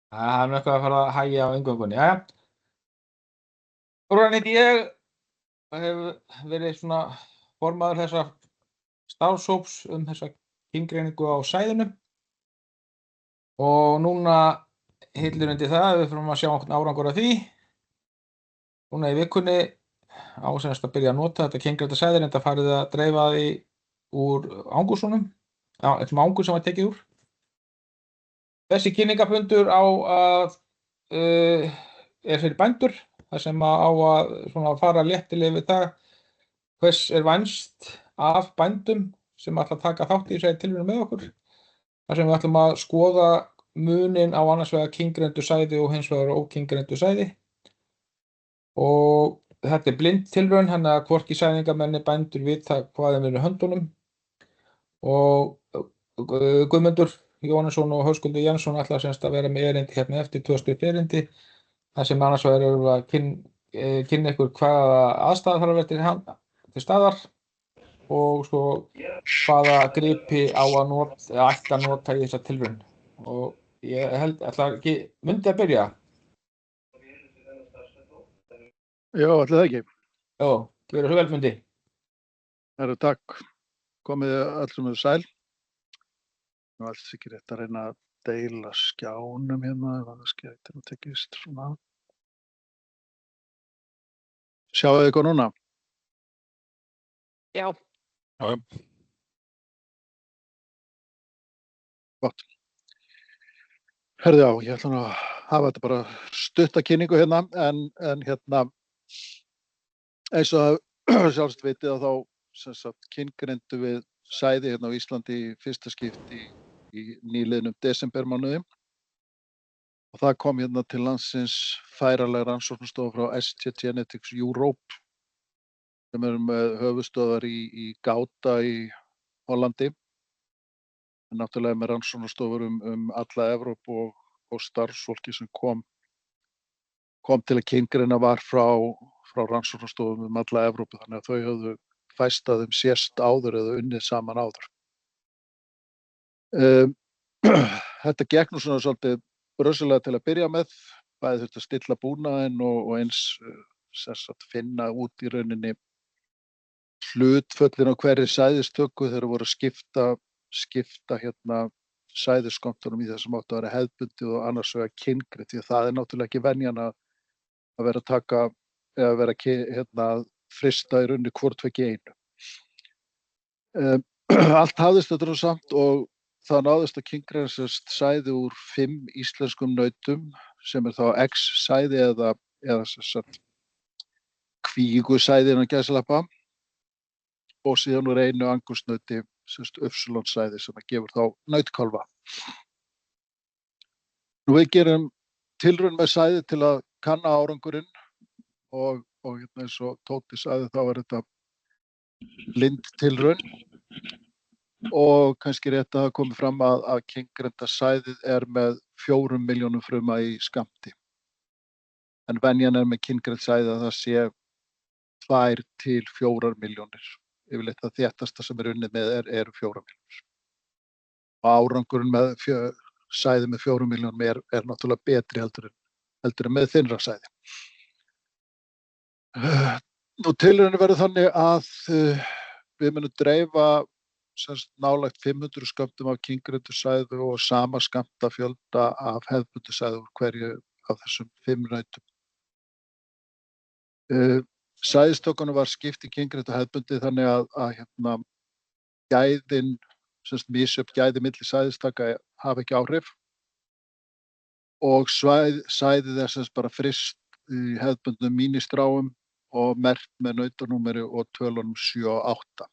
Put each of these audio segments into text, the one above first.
Hann eitthvað að fara að hægja á inngöngunni. Jæja. Rúnar heiti ég, hef verið svona formaður þessa starfshóps þessa kyngreiningu á sæðinu og núna hillir undir það við fyrir að sjá okkur árangur af því. Núna í vikunni á semst að byrja að nota þetta kyngreinda sæði, enda farið að dreifa því úr angúrsunum, þessum ángur sem var tekið úr. Þessi kynningarfundur á að er fyrir bændur, þar sem á að svona fara léttilega við það hvers er vænst af bændum sem ætla að taka þátt í þessari tilraun með okkur. Þar sem við ætlum að skoða munin á annars vegar kyngreindu sæði og hins vegar ókyngreindu sæði. Og þetta er blind tilraun, þannig að hvorki sæðingamenn bændur vita hvað þeim er í höndunum. Og Guðmundur Jóhannesson og Höskuldur Jensson ætla semst að vera með erindi hérna eftir 2 stutt erindi. Það sem annars vegar eru að kynna ykkur hvaða aðstæða þarf að vera til staðar og svo hvaða gripi á að nota í þessa tilraun. Og ég held, myndi að byrja? Já, ætli það ekki. Já, verið svo vel, Mundi. Herru, takk. Komið öllum sæl. Nú alls ekki rétt að reyna að deila skjánum hérna, það skætir að tekist svona. Sjáu þið eitthvað núna? Já. Já. Gott. Herðu já, ég ætla nú að hafa þetta bara stutta kynningu hérna, en hérna, eins og sjálfst vitið að þá sem sagt kyngreindu við sæði hérna á Íslandi í fyrsta skipti í nýliðnum desembermánuði. Og það kom hérna til landsins færanleg rannsóknastofa frá ST Genetics Europe sem með höfuðstöðvar í Gouda í Hollandi. En náttúrulega með rannsóknastofur alla Evrópu og starfsfólki sem kom til að kyngreina var frá rannsóknastofum alla Evrópu, þannig að þau höfðu fæstað sést áður eða unnið saman áður. Þetta gekk nú svona svolítið brösulega til að byrja með, bæði þurfti að stilla búnaðinn og eins að finna út í rauninni hlutföllin á hverri sæðistöku þegar voru að skipta hérna sæðisskammtunum í það sem áttu að vera hefðbundið og annars vegar kyngreint, því að það er náttúrulega ekki venjan að vera að taka eða vera hérna frista í rauninni hvort tveggja í einu. Allt hafðist þetta nú samt og það náðist að kyngreina sæði úr 5 íslenskum nautum sem er þá X-sæði eða kvígusæði innan gæsalappa og síðan úr einu angúrsnauti Upsilon-sæði sem gefur þá nautkálfa. Nú við gerum tilraun með sæði til að kanna árangurinn og hérna eins og Tóti sagði þá er þetta blind tilraun og kannski rétt að það komi fram að kyngreinda sæðið er með 4 milljónum fruma í skammti. En venjan er með kyngreind sæði að það sé 2 til 4 milljónir. Yfirleitt það þéttasta sem unnið með eru 4 milljónir. Og árangurinn með sæði með 4 milljónum er náttúrulega betri heldur en með þynnra sæði. Nú tilraunin verður þannig að við munum dreifa nálægt 500 skömmtum af kyngreindu sæði og sama skammtafjölda af hefðbundnu sæði úr hverju af þessum 5 nautum. Sæðistökunum var skipt í kyngreindu hefðbundið þannig að hérna gæðin, misjöfn gæði milli sæðistaka hafa ekki áhrif og sæðið er bara fryst í hefðbundnum mínistráum og merkt með nautanúmeri og tölunum 7 og 8.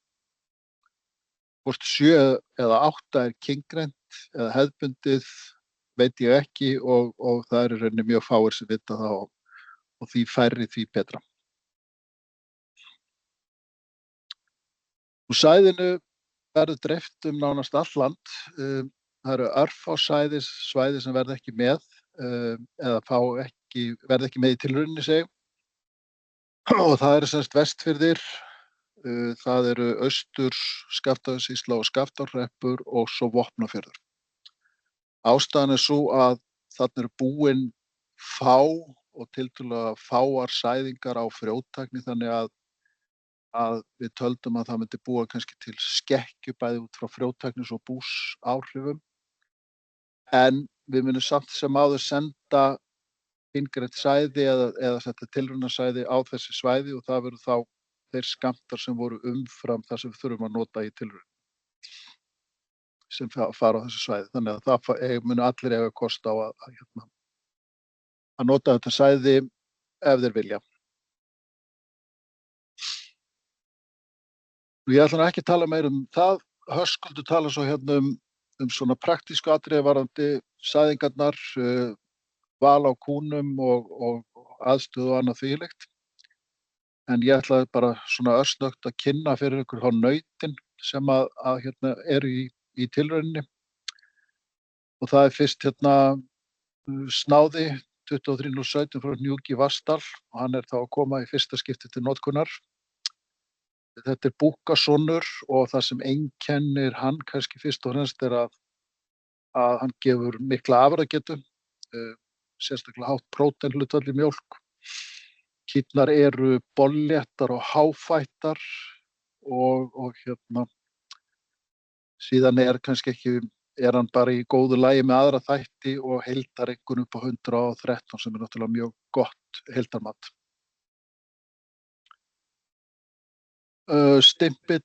Hvort 7 eða 8 er kyngreint eða hefðbundið veit ég ekki og það eru rauninni mjög fáir sem vita það og því færri því betra. Úr sæðinu verður dreift nánast allt land. Það eru örfá svæði sem verða ekki með eða verða ekki með í tilrauninni seg. Og það eru semst Vestfirðir, það eru Austur-Skaftárssýsla og Skaftárhreppur og svo Vopnafjörður. Ástæðan er sú að þarna eru búin fá og tiltölulega fáar sæðingar á frjótækni þannig að við töldum að það myndi búa kannski til skekkju bæði út frá frjótæknis og búsáhrifum. En við munum samt sem áður senda inngreint sæði eða setja tilraunasæði á þessi svæði og það verður þá þeir skammtar sem voru umfram það sem við þurfum að nota í tilraun sem fara á þessu svæði. Þannig að það munu allir eiga kost á að nota þetta sæði ef þeir vilja. Ég ætla nú ekki að tala meira það. Höskuldur tala svo hérna svona praktísku atriði varðandi sæðingarnar, val á kúnum og aðstöðu og annað þvílíkt. En ég ætlaði bara svona örsnögt að kynna fyrir ykkur þá nautin sem að hérna eru í tilrauninni. Og það fyrst hérna Snáði 2317 frá Hnjúki Vatnsdal og hann þá að koma í fyrsta skipti til notkunar. Þetta búkasonur og það sem einkennir hann kannski fyrst og fremst að hann gefur mikla afurðagetu, sérstaklega hátt próteinhlutfall í mjólk. Kýrnar eru bolléttar og háfættar og hérna síðan er hann bara í góðu lagi með aðra þætti og heildareinkunn upp á 113 sem náttúrulega mjög gott heildarmat. Stimpill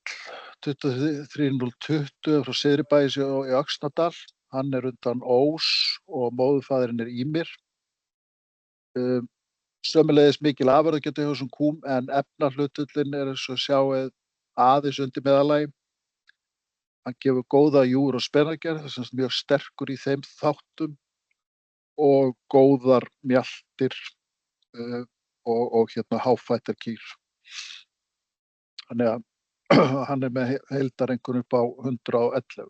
23020 frá Syðribæs í Öxnadal. Hann undan Ós og móðurfaðirinn Ýmir. Sömuleiðis mikil afurðagetu hjá þessum kúm en efnahlutföllin eins og sjáið aðeins undir meðallagi. Hann gefur góða júgur og spennagerð, þess að mjög sterkur í þeim þáttum og góðar mjaltir og hérna háfættar kýr. Þannig að hann með heildareinkunn upp á 111.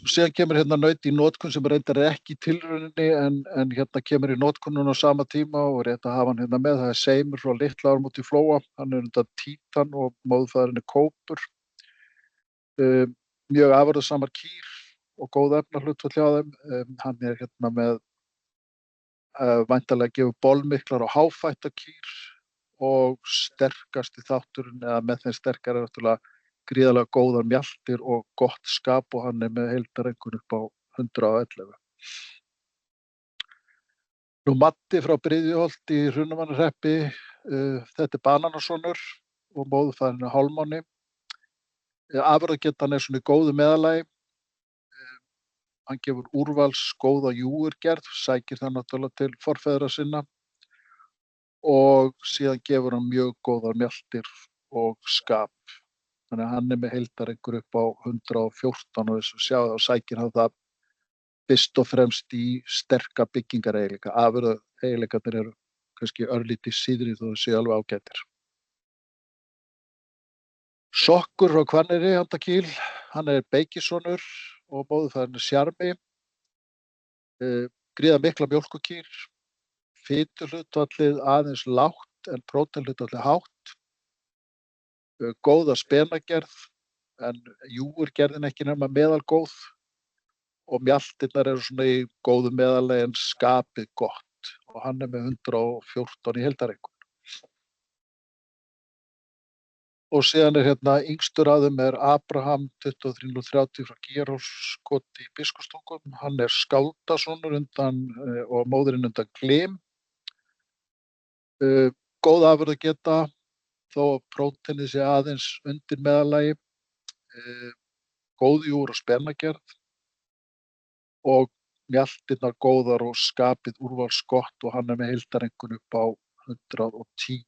Síðan kemur hérna naut í notkun sem reyndar ekki í tilrauninni en hérna kemur í notkunnun á sama tíma og rétt að hafa hann hérna með. Það Seimur frá Litla Ármóti í Flóa, hann undan Títan og móðurfaðirinn Kópur. Mjög afurðasamar kýr og góð efnahlutfall hjá þeim. Hann hérna með væntanlega gefur bolmiklar og háfættar kýr og sterkasti þátturinn eða með þeim sterkar náttúrulega gríðarlega góðar mjaltir og gott skap og hann með heildareinkunn upp á 111. Matti frá Bryðjuholt í Hrunamannahreppi, þetta bananasonur og móðurfaðirinn Hálmáni. Afurðagetan svona í góðu meðallagi. Hann gefur úrvals góða júgurgerð, sækir það náttúrulega til forfeðra sinna og síðan gefur hann mjög góðar mjaltir og skap. Þannig að hann með heildareinkunn upp á 114 og þess að sjá og sækir hann það fyrst og fremst í sterka byggingareiginleika. Afurðaeiginleikarnir eru kannski örlítið síðri þó þau séu alveg ágætir. Sokkur frá Hvanneyri Andakíl, hann beykissonur og móðurfaðirinn Sjarmi. Gríða mikla mjólkukýr, fituhlutfallið aðeins lágt en próteinhlutfallið hátt. Góða spenagerð en júgurgerðin ekki nema meðalgóð og mjaltirnar eru svona í góðu meðallagi en skapið gott og hann með 114 í heildareinkunn. Og síðan hérna yngstur af þeim Abraham 2330 frá Gígarhólskoti í Biskupstungum. Hann skáldasonur og móðirinn undan Glim. Góð afurðageta þó að próteinið sé aðeins undir meðallagi. Góð júgur og spennagerð og mjaltirnar góðar og skapið úrvals gott og hann með heildareinkunn upp á 110.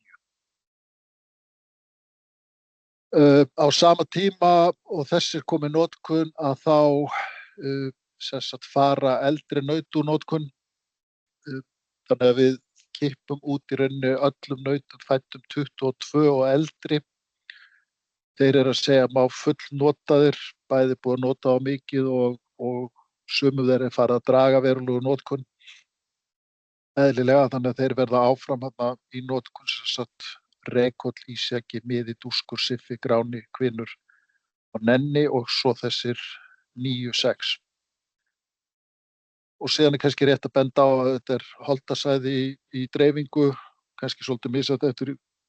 Á sama tíma og þessir komið notkun að þá fara eldri naut úr notkun. Þannig að við kippum út í rauninni öllum nautum fæddum 22 og eldri. Þeir eru að segja má fullnotaðir, bæði búið að nota á mikið og sumum þeir fara að draga verulegu notkun. Eðlilega þannig að þeir verða áfram í notkun Reykholl, Ísjaki, Miði, Dúskur, Siffi, Gráni, Kvinnur og Nenni og svo þessir 9-6. og síðan kannski rétt að benda á að þetta holtasæði í dreifingu, kannski svolítið misjafnt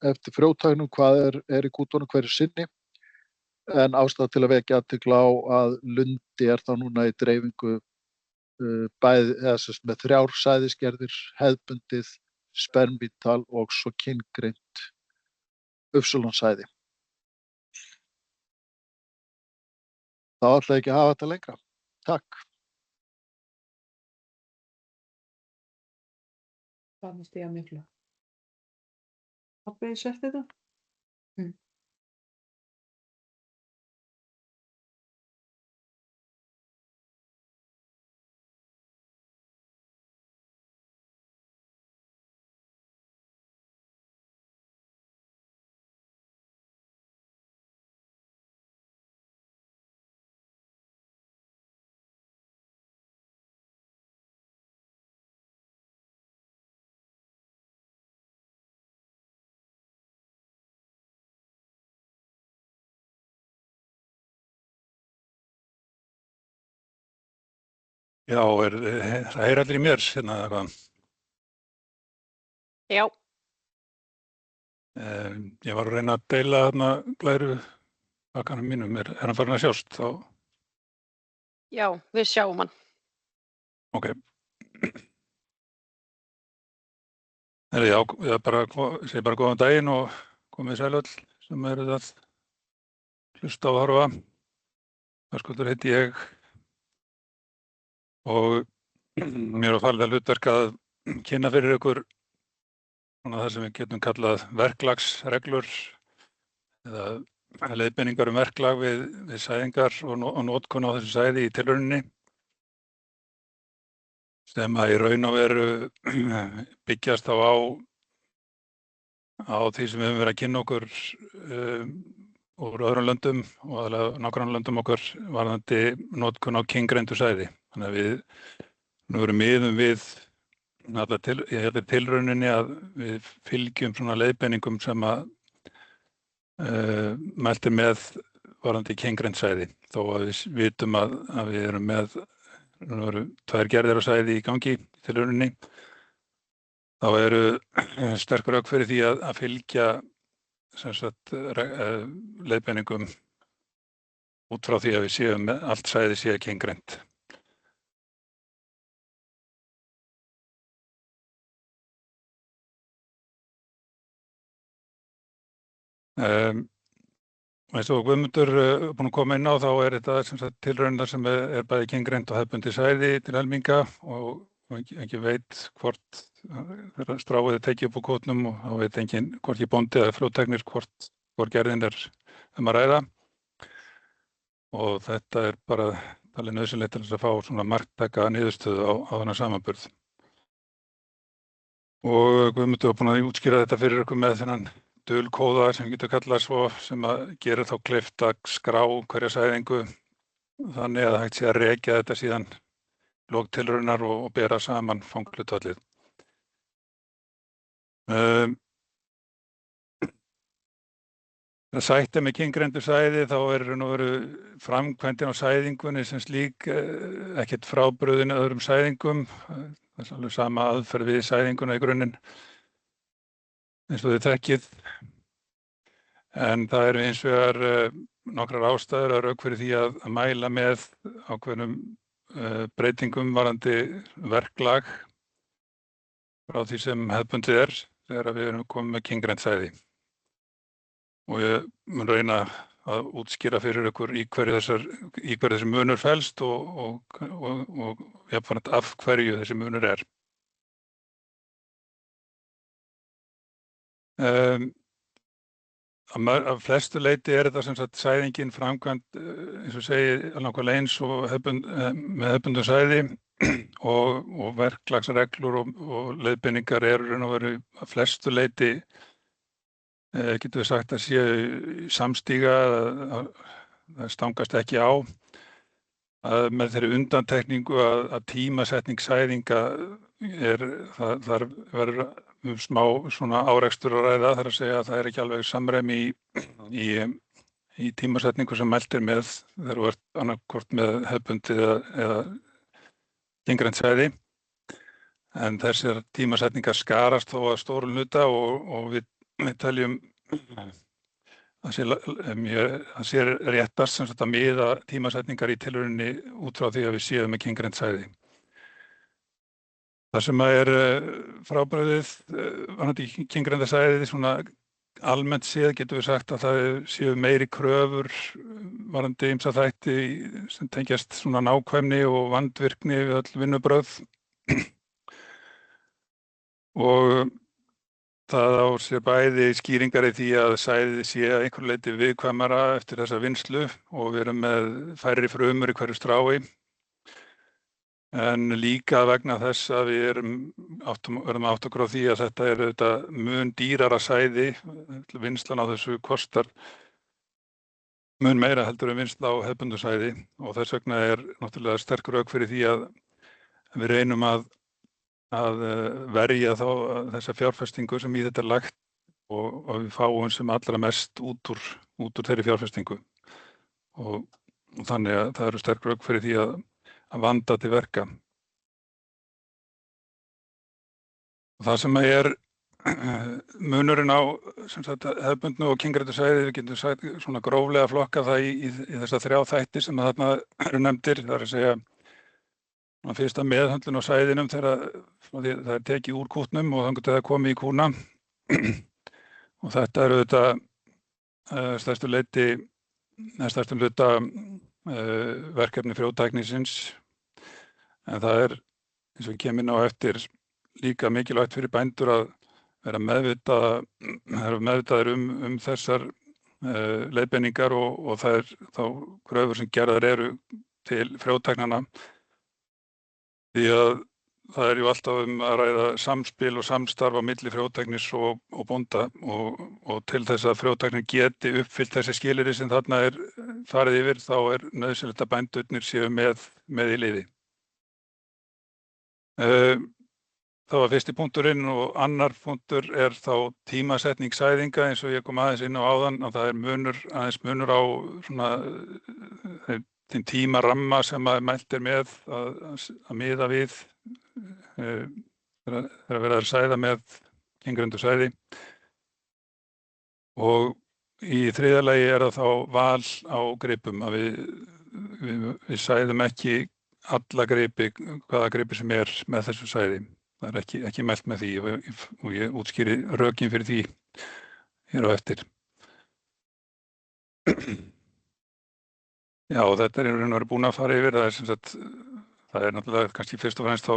eftir frjótagnum hvað í kútunum hverju sinni, en ástæða til að vekja athygli á að lundi þá núna í dreifingu bæði með 3 sæðisgerðir, hefðbundið, spermvítal og svo kyngreint Upsilon-sæði. Þá ætla ég ekki að hafa þetta lengra. Takk. Það misti ég miklu. Pabbi sett þetta? Já, það allir í mér hérna eða hvað? Já. Ég var að reyna að deila þarna glæru pakkanum mínum. Er hann farin að sjást þá? Já, við sjáum hann. Ok. Já, ég segi bara góðan daginn og komið sæl öll sem eruð að hlusta og horfa. Höskuldur heiti ég og mér var falið að hlutverk að kynna fyrir ykkur það sem við getum kallað verklagsreglur eða leiðbeiningar verklag við sæðingar og notkun á þessu sæði í tilrauninni sem að í raun og veru byggjast á því sem við höfum verið að kynna okkur úr öðrum löndum og aðalega nágrannalöndum okkar varðandi notkun á kyngreindu sæði. Þannig að við nú erum miðum við í tilrauninni að við fylgjum svona leiðbeiningum sem að mælt með varðandi kyngreind sæði. Þó að við vitum að við erum með 2 gerðir af sæði í gangi í tilrauninni. Þá eru sterk rök fyrir því að fylgja leiðbeiningum út frá því að við séum allt sæði sé kyngreint. Eins og Guðmundur búinn að koma inn á þá þetta tilraunir sem bæði kyngreint og hefðbundið sæði til helminga og ekki veit hvort þegar stráið tekið upp á kútnum og þá veit enginn hvort ég bóndi eða fljótteknir hvor gerðin að ræða og þetta bara talið nauðsynlegt til þess að fá svona marktæka niðurstöðu á þennan samanburð. Og Guðmundur var búinn að útskýra þetta fyrir ykkur með þennan dulkóða sem getur kallað svo sem að gera þá kleift að skrá hverja sæðingu þannig að hægt sé að rekja þetta síðan lok tilraunar og bera saman fanghlutfallið. Það sætti með kyngreindu sæði þá nú framkvæmdin á sæðingunni sem slík ekkert frábrugðin öðrum sæðingum. Það er alveg sama aðferð við sæðinguna í grunninn eins og þið þekkið. En það eru hins vegar nokkrar ástæður að rök fyrir því að mæla með ákveðnum breytingum varðandi verklag frá því sem hefðbundið þegar við erum komið með kyngreind sæði. Og ég mun reyna að útskýra fyrir ykkur í hverju þessi munur felst og jafnframt af hverju þessi munur er. Af flestu leyti þetta sem sagt sæðingin framkvæmd eins og segir nákvæmlega eins og með hefðbundum sæði og verklagsreglur og leiðbeiningar raun og veru af flestu leyti getum við sagt að séu samstíga, það stangast ekki á með þeirri undantekningu að tímasetning sæðinga þar verður smá svona árekstur að ræða, þar að segja að það ekki alveg samræmi í tímasetningu sem mælt með þegar þú ert annarkvort með hefðbundið eða kyngrænt sæði. En þessar tímasetningar skarast þó að stórum hluta og við teljum það sé réttast sem sagt að miða tímasetningar í tilrauninni út frá því að við séum með kyngrænt sæði. Það sem frábrugðið varðandi kyngrænda sæðið, svona almennt séð getum við sagt að það séu meiri kröfur varðandi ýmsa þætti sem tengjast svona nákvæmni og vandvirkni við öll vinnubrögð. Og það á sér bæði skýringar í því að sæðið sé að einhverju leyti viðkvæmara eftir þessa vinnslu og við erum með færri frumur í hverju strái. En líka vegna þess að við verðum átt okkur á því að þetta auðvitað mun dýrara sæði, vinnslan á þessu kostar mun meira heldur en vinnsla á hefðbundnu sæði og þess vegna náttúrulega sterk rök fyrir því að við reynum að verja þá þessa fjárfestingu sem í þetta lagt og við fáum sem allra mest út úr þeirri fjárfestingu og þannig að það eru sterk rök fyrir því að vanda til verka. Og það sem munurinn á hefðbundnu og kyngræntu sæði, við getum sagt svona gróflega flokka það í þessa 3 þætti sem þarna eru nefndir, það að segja fyrsta meðhöndlun á sæðinum þegar það tekið úr kútnum og þangað til það komið í kúna. Og þetta auðvitað stærstum hluta verkefni frjótæknisins, en það eins og við kemum inn á eftir líka mikilvægt fyrir bændur að vera meðvitaðir þessar leiðbeiningar og það þá kröfur sem gerðar eru til frjótæknanna, því að það jú alltaf að ræða samspil og samstarf á milli frjótæknis og bónda og til þess að frjótæknin geti uppfyllt þessi skilyrði sem þarna farið yfir, þá nauðsynlegt að bændurnir séu með í liði. Það var fyrsti punkturinn og annar punktur þá tímasetning sæðinga eins og ég kom aðeins inn á áðan og það aðeins munur á svona þeim tímaramma sem mælt með að miða við þegar verið að sæða með kyngrændu sæði. Og í þriðja lagi það þá val á gripum, að við sæðum ekki alla gripi, hvaða gripi sem með þessu sæði. Það ekki mælt með því og ég útskýri rökin fyrir því hér á eftir. Já, og þetta í raun og veru búin að fara yfir, það náttúrulega kannski fyrst og fremst þá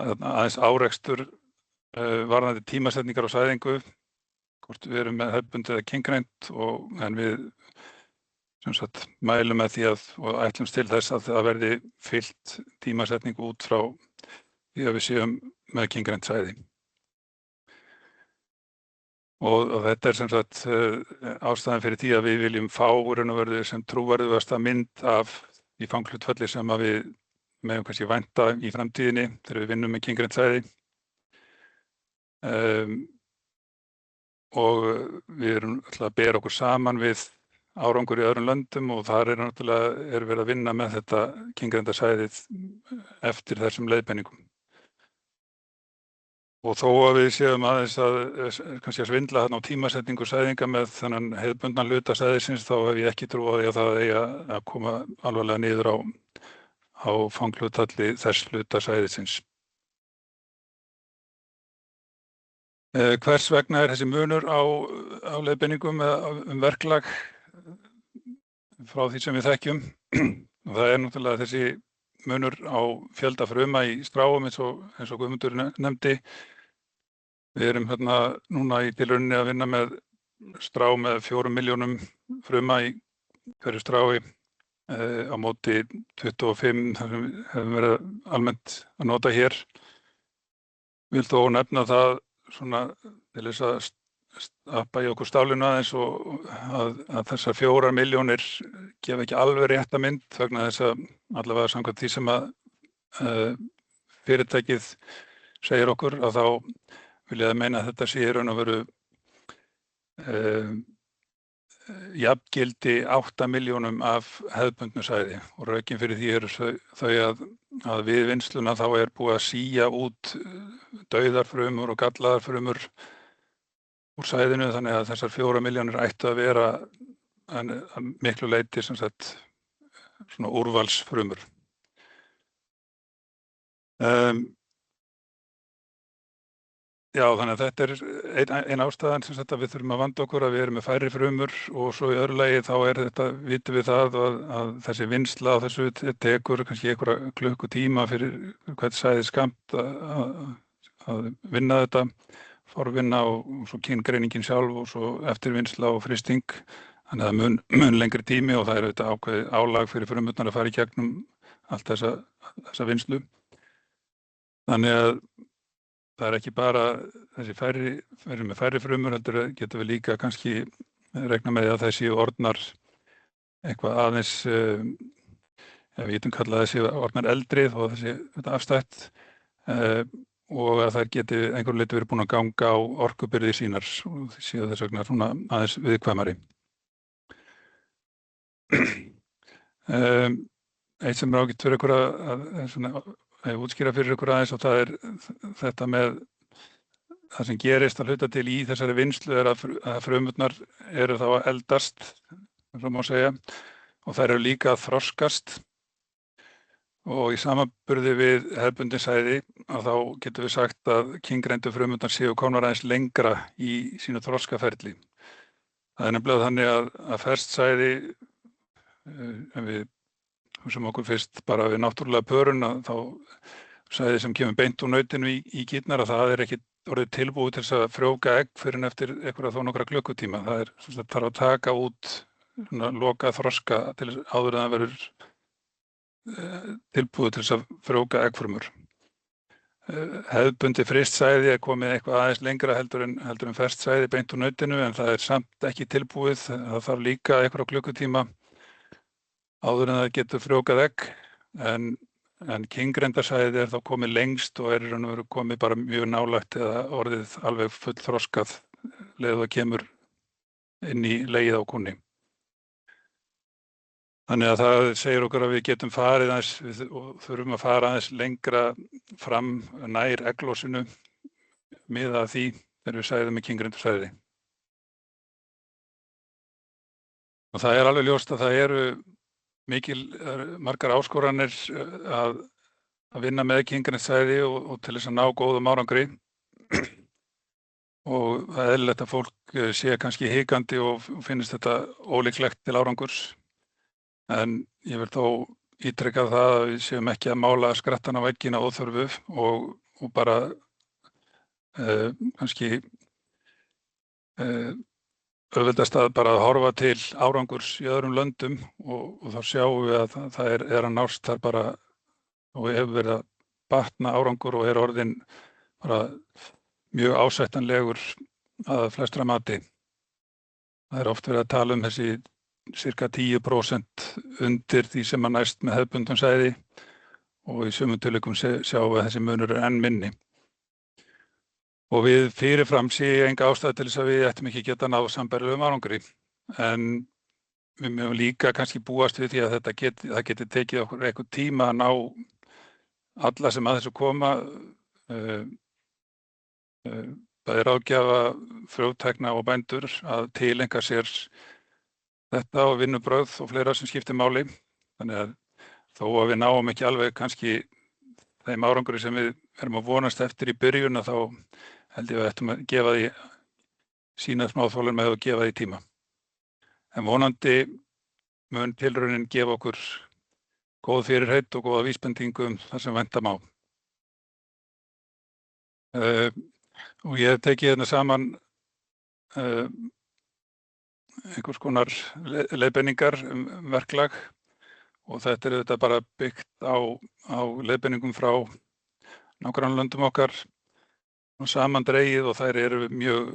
aðeins árekstur varðandi tímasetningar á sæðingu, hvort við erum með hefðbundið eða kyngrænt en við mælum með því og ætlumst til þess að það verði fyllt tímasetningu út frá því að við séum með kyngrænt sæði. Og þetta sem sagt ástæðan fyrir því að við viljum fá sem trúverðugasta mynd af í fanghlutfalli sem að við megum kannski vænta í framtíðinni þegar við vinnum með kyngrænt sæði. Og við erum alltaf að bera okkur saman við árangur í öðrum löndum og þar náttúrulega verið að vinna með þetta kyngrænda sæðið eftir þessum leiðbeiningum. Og þó að við séum aðeins kannski að svindla þarna á tímasetningu sæðinga með þennan heiðbundna hluta sæðisins, þá hef ég ekki trú á því að það eigi að koma alvarlega niður á fanghlutfalli þess hluta sæðisins. Hvers vegna þessi munur á leiðbeiningum verklag frá því sem við þekkjum? Og það náttúrulega þessi munur á fjölda fruma í stráum eins og Guðmundur nefndi. Við erum núna í tilrauninni að vinna með strá með 4 milljónum fruma í hverju strái á móti 25 þar sem við hefum verið almennt að nota hér. Vil þó nefna það svona til þess að stappa í okkur stálinu aðeins og að þessar 4 milljónir gefa ekki alveg rétta mynd vegna þess að allavega samkvæmt því sem að fyrirtækið segir okkur að þá vil ég meina að þetta sé í raun og veru jafngildi 8 milljónum af hefðbundnu sæði og rökin fyrir því eru þau að við vinnsluna þá búið að sía út dauðar frumur og gallaðar frumur úr sæðinu þannig að þessar 4 milljónir ættu að vera að miklu leyti sem sagt svona úrvalsfrumur. Já, þannig að þetta ein ástæðan sem sagt að við þurfum að vanda okkur að við erum með færri frumur og svo í öðru lagi þá vitum við það að þessi vinnsla á þessu tekur kannski einhverja klukkutíma fyrir hvert sæði skamt að vinna þetta, forvinna og svo kyngreiningin sjálf og svo eftirvinnsla og frysting. Þannig að mun lengri tími og það auðvitað ákveðið álag fyrir frumurnar að fara í gegnum allt þessa vinnslu. Þannig að það ekki bara þessi færri frumur, heldur getum við líka kannski rekna með að þessi orðnar eitthvað aðeins, við getum kallað þessi orðnar eldri og þetta afstætt og að þær geti einhverju leyti verið búin að ganga á orkubyrði sínar og séu þess vegna svona aðeins viðkvæmari. Eitt sem ágætt fyrir ykkur að útskýra fyrir ykkur aðeins og það þetta með það sem gerist að hluta til í þessari vinnslu að frumurnar eru þá að eldast, svo má segja, og þær eru líka að þroskast og í samanburði við hefðbundin sæði að þá getum við sagt að kyngreindu frumurnar séu komnar aðeins lengra í sínu þroskaferli. Það nefnilega þannig að ferskt sæði, ef við sem okkur fyrst bara við náttúrulega pörun að þá sæði sem kemur beint úr nautinu í kýrnar að það ekki orðið tilbúið til þess að frjóvga egg fyrir en eftir einhverja þó nokkra klukkutíma. Það þarf að taka út loka þroska til áður en það verður tilbúið til þess að frjóvga eggfrumur. Hefðbundi fryst sæði komið eitthvað aðeins lengra heldur en ferskt sæði beint úr nautinu en það samt ekki tilbúið. Það þarf líka einhverja klukkutíma áður en það getur frjóvgað egg en kyngreindarsæði þá komið lengst og í raun og veru komið bara mjög nálægt eða orðið alveg fullþroskað leið það kemur inn í legið á kúnni. Þannig að það segir okkur að við getum farið aðeins og þurfum að fara aðeins lengra fram nær egglósinu miðað að því þegar við sæðum með kyngreindarsæði. Og það alveg ljóst að það eru margar áskoranir að vinna með kyngreindarsæði og til þess að ná góðum árangri og það eðlilegt að fólk sé kannski hikandi og finnist þetta ólíklegt til árangurs en ég vil þó ítreka það að við séum ekki að mála skrattan á veggina óþörfu og bara kannski auðveldast að bara horfa til árangurs í öðrum löndum og þá sjáum við að það að nást þar bara og hefur verið að batna árangur og orðinn bara mjög ásættanlegur að flestra mati. Það oft verið að tala um þessi cirka 10% undir því sem að næst með hefðbundum sæði og í sumum tilvikum sjáum við að þessi munur enn minni. Og við fyrirfram sé enga ástæðu til þess að við ættum ekki geta náð sambærilegum árangri. En við mögum líka kannski búast við því að það geti tekið okkur eitthvað tíma að ná alla sem að þessu koma, bæði ráðgjafa, frjóvtækna og bændur að tileinka sér þetta og vinnubrögð og fleira sem skiptir máli. Þannig að þó að við náum ekki alveg kannski þeim árangri sem við erum að vonast eftir í byrjun að þá held ég að við ættum að gefa því sína smáþolir með að gefa því tíma. En vonandi mun tilraunin gefa okkur góð fyrirheit og góða vísbendingu þar sem vænta má. Og ég hef tekið hérna saman einhvers konar leiðbeiningar verklag og þetta auðvitað bara byggt á leiðbeiningum frá nágrannalöndum okkar og samandregið og þær eru mjög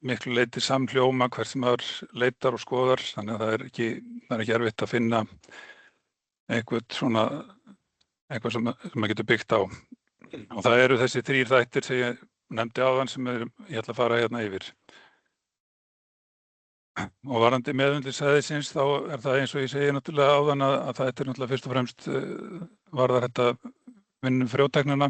miklu leyti samhljóma hvert sem maður leitar og skoðar, þannig að það er ekki erfitt að finna eitthvað sem maður getur byggt á. Og það eru þessi 3 þættir sem ég nefndi áðan sem ég ætla að fara hérna yfir. Og varðandi meðhöndlun sæðisins þá það eins og ég segi náttúrulega áðan að þetta náttúrulega fyrst og fremst varðar þetta vinnu frjótæknina.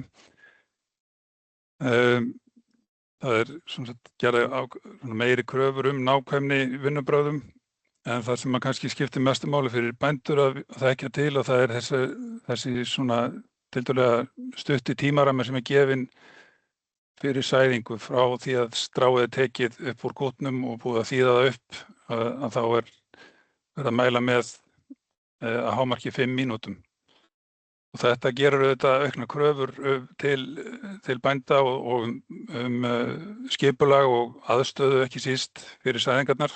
Það sem sagt gerða meiri kröfur nákvæmni í vinnubrögðum, en það sem kannski skiptir mestu máli fyrir bændur að þekkja til og það þessi svona tiltölulega stutti tímarammi sem gefinn fyrir sæðingu frá því að stráið tekið upp úr kútnum og búið að þýða það upp, að þá verið að mæla með að hámarki 5 mínútum. Og þetta gerur auðvitað auknar kröfur til bænda og skipulag og aðstöðu ekki síst fyrir sæðingarnar.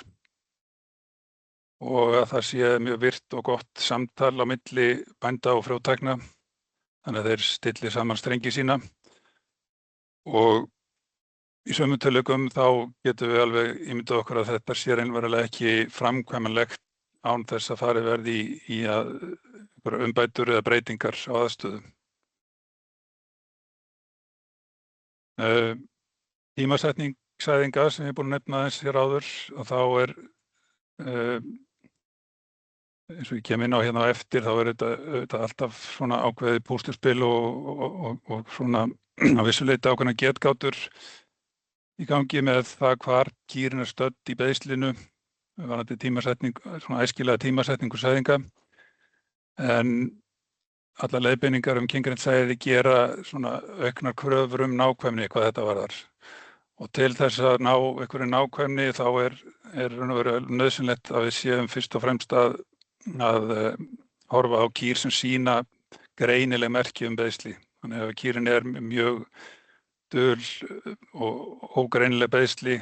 Og að það sé mjög virkt og gott samtal á milli bænda og frjótækna, þannig að þeir stilli saman strengi sína. Og í sömu tilvikum þá getum við alveg ímyndað okkur að þetta sé raunverulega ekki framkvæmanlegt án þess að farið verði í að umbætur eða breytingar á aðstöðum. Tímasetning sæðinga sem ég er búin að nefna aðeins hér áður, og þá eins og ég kem inn á hérna á eftir, þá þetta alltaf svona ákveðið púsluspil og svona á vissu leyti ákveðna getgátur í gangi með það hvar kýrin stödd í beiðslinu, varðandi tímasetning, svona æskilega tímasetningu sæðinga. En allar leiðbeiningar kyngreind sæði gera svona auknar kröfur nákvæmni hvað þetta varðar. Og til þess að ná einhverju nákvæmni þá er nauðsynlegt að við séum fyrst og fremst að horfa á kýr sem sýna greinileg merki beiðsli. Þannig að ef kýrin mjög dul og ógreinileg beiðsli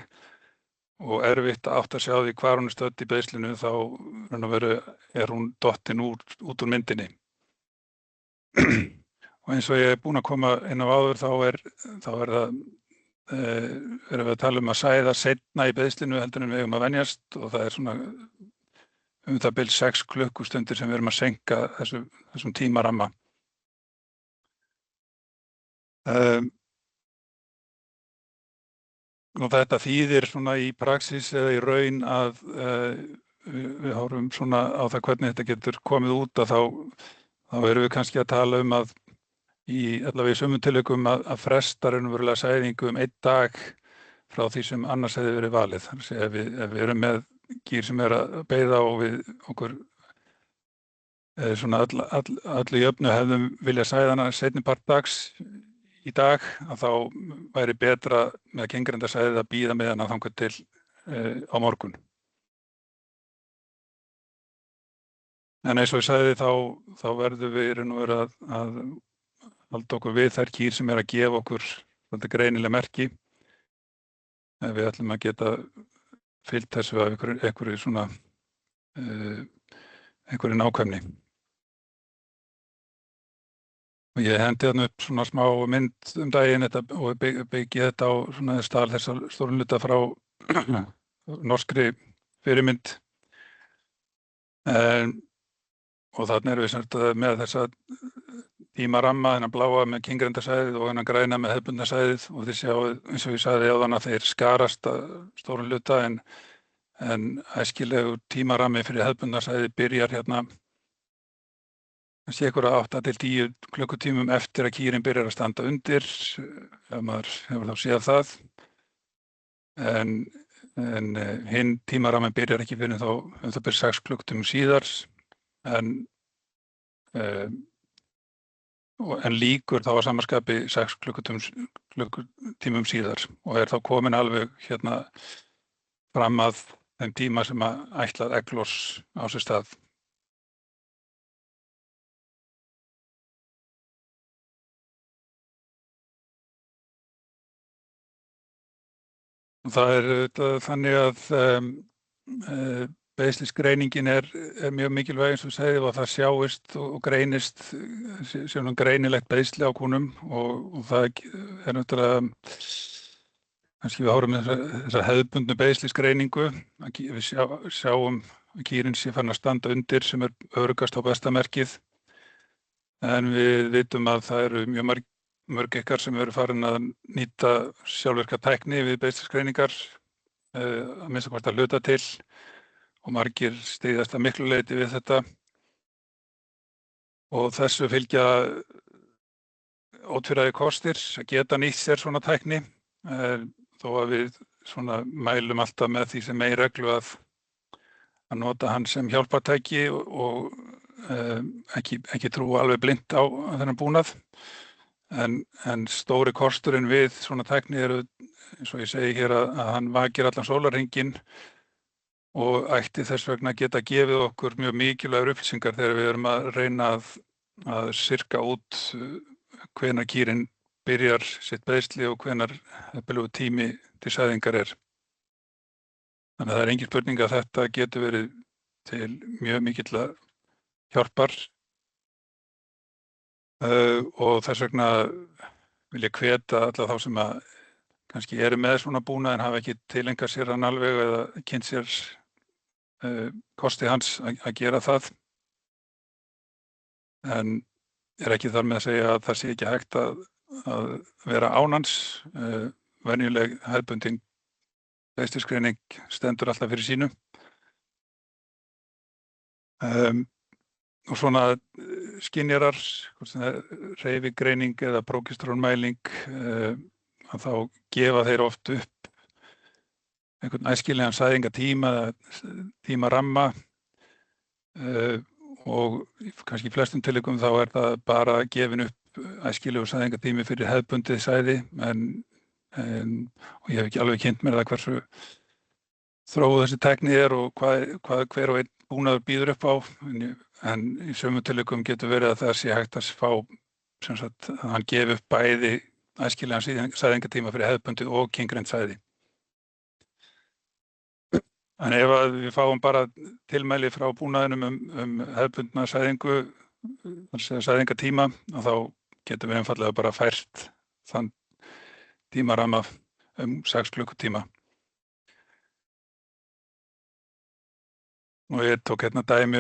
og erfitt að átta sig á því hvar hún stödd í beiðslinu, þá hún dottin út úr myndinni. Og eins og ég búinn að koma inn á áður, þá erum við að tala að sæða seinna í beiðslinu heldur en við eigum að venjast, og það svona það bil 6 klukkustundir sem við erum að seinka þessum tímaramma. Og þetta þýðir svona í praxis eða í raun að við horfum svona á það hvernig þetta getur komið út, að þá erum við kannski að tala að allavega í sumum tilvikum að fresta raunverulega sæðingu 1 dag frá því sem annars hefði verið valið. Þannig að ef við erum með kýr sem að beiða og við okkur svona allu jöfnu hefðum viljað sæða hana seinni part dags í dag, að þá væri betra með kyngreinda sæðið að bíða með hana þangað til á morgun. En eins og ég sagði þá verðum við að halda okkur við þær kýr sem að gefa okkur þetta greinilega merki. Við ætlum að geta fylgt þessu af einhverju svona einhverju nákvæmni. Og ég hendi þarna upp svona smá mynd daginn og byggi þetta á svona stað þessa stóran hluta frá norskri fyrirmynd. Og þarna erum við með þessa tímaramma, þennan bláa með kyngreindarsæðið og þennan græna með hefðbundna sæðið, og þið sjáu, eins og ég sagði áðan, að þeir skarast að stóran hluta, en æskilegur tímarammi fyrir hefðbundna sæðið byrjar hérna kannski einhverja 8 til 10 klukkutímum eftir að kýrin byrjar að standa undir, ef maður hefur þá séð það. En hinn tímarammin byrjar ekki fyrir þá það byrjar 6 klukkutímum síðar, en líkur þá að samanskapi 6 klukkutímum síðar, og þá komin alveg hérna fram að þeim tíma sem að ætlað egglos á sér stað. Það þannig að beiðslisgreiningin er mjög mikilvæg, eins og segið, og það sjáist og greinist svona greinilegt beiðsli á kúnum, og það náttúrulega kannski við horfum þessa hefðbundnu beiðslisgreiningu, við sjáum að kýrin sé farin að standa undir, sem öruggast á besta merkið, en við vitum að það eru mjög mörg ykkar sem eru farin að nýta sjálfvirka tækni við beiðslisgreiningar, að minnsta kosti að hluta til og margir styðjast að miklu leyti við þetta. Og þessu fylgja ótvíræðir kostir að geta nýtt sér svona tækni, þó að við svona mælum alltaf með því sem meginreglu að nota hann sem hjálpartæki og ekki trúa alveg blint á þennan búnað. En stóri kosturinn við svona tækni eru, eins og ég segi hér, að hann vakir allan sólarhringinn og ætti þess vegna geta gefið okkur mjög mikilvægar upplýsingar þegar við erum að reyna að sirka út hvenær kýrin byrjar sitt beiðsli og hvenær heppilegur tími til sæðingar er. Þannig að það er engin spurning að þetta getur verið til mjög mikilla hjálpar og þess vegna vil ég hvetja alla þá sem að kannski eru með svona búnað en hafa ekki tileinkað sér hann alveg eða kynnt sér kosti hans að gera það. En ekki þar með að segja að það sé ekki hægt að vera án hans. Venjuleg hefðbundin beislisgreining stendur alltaf fyrir sínu. Og svona skynjarar, hreyfigreining eða prógesterónmæling, að þá gefa þeir oft upp einhvern æskilegan sæðingatíma eða tímaramma og kannski í flestum tilvikum þá er það bara gefin upp æskilegur sæðingatími fyrir hefðbundið sæði og ég hef ekki alveg kynnt mér það hversu þróuð þessi tækni er og hvað hver og einn búnaður býður upp á, en í sömu tilvikum getur verið að það sé hægt að fá sem sagt að hann gefi upp bæði æskilegan sæðingatíma fyrir hefðbundið og kyngreind sæði. En ef að við fáum bara tilmæli frá búnaðinum hefðbundna sæðingu, sæðingatíma, þá getum við einfallega bara fært þann tímaramma 6 klukkutíma. Og ég tók hérna dæmi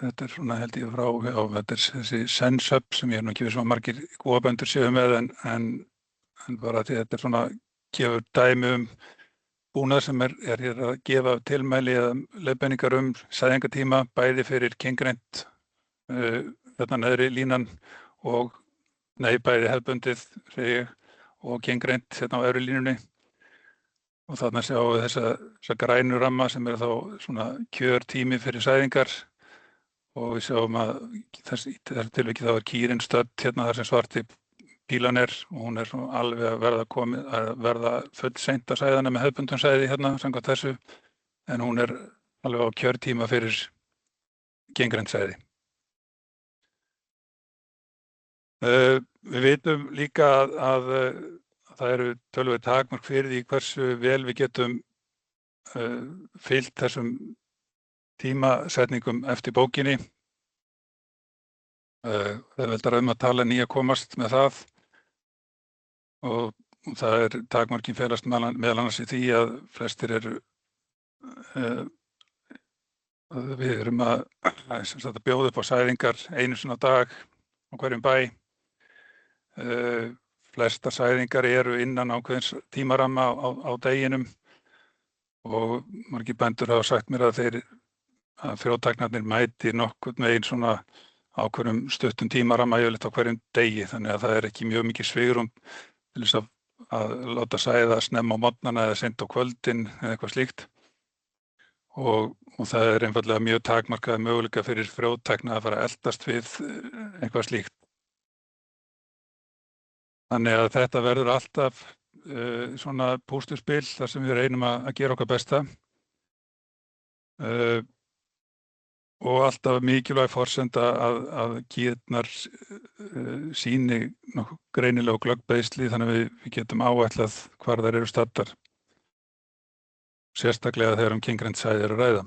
þetta svona held ég frá, þetta þessi SenseHub sem ég nú ekki viss að margir kúabændur séu með, en bara því þetta svona gefur dæmi búnað sem er hér að gefa tilmæli eða leiðbeiningar sæðingatíma bæði fyrir kyngreind þarna neðri línan og bæði hefðbundið segi ég og kyngreind hérna á efri línunni. Og þarna sjáum við þessa grænu ramma sem er þá svona kjörtími fyrir sæðingar og við sjáum að þessi tilviki þá er kýrin stödd hérna þar sem svarti pílan er og hún er svona alveg að verða fullseint að sæðana með hefðbundum sæði hérna samkvæmt þessu, en hún er alveg á kjörtíma fyrir kyngreind sæði. Við vitum líka að það eru töluvert takmörk fyrir því hversu vel við getum fylgt þessum tímasetningum eftir bókinni. Það er veldar að tala nýja komast með það og það er takmörkin felast meðal annars í því að flestir eru við erum að bjóða upp á sæðingar einu sinni á dag á hverjum bæ. Flestar sæðingar eru innan ákveðins tímaramma á deginum og margir bændur hafa sagt mér að frjótæknarnir mæti nokkurn veginn svona ákveðnum stuttum tímaramma yfirleitt á hverjum degi, þannig að það er ekki mjög mikið svigrúm til þess að láta sæða snemma á morgnana eða seint á kvöldin eða eitthvað slíkt og það er einfaldlega mjög takmarkað möguleika fyrir frjótækna að fara að eldast við eitthvað slíkt. Þannig að þetta verður alltaf svona púsluspil þar sem við reynum að gera okkar besta og alltaf mikilvæg forsenda að kýrnar sýni nokkuð greinilega og glögg beiðsli þannig að við getum áætlað hvar þær eru staddar, sérstaklega þegar kyngreind sæði er að ræða.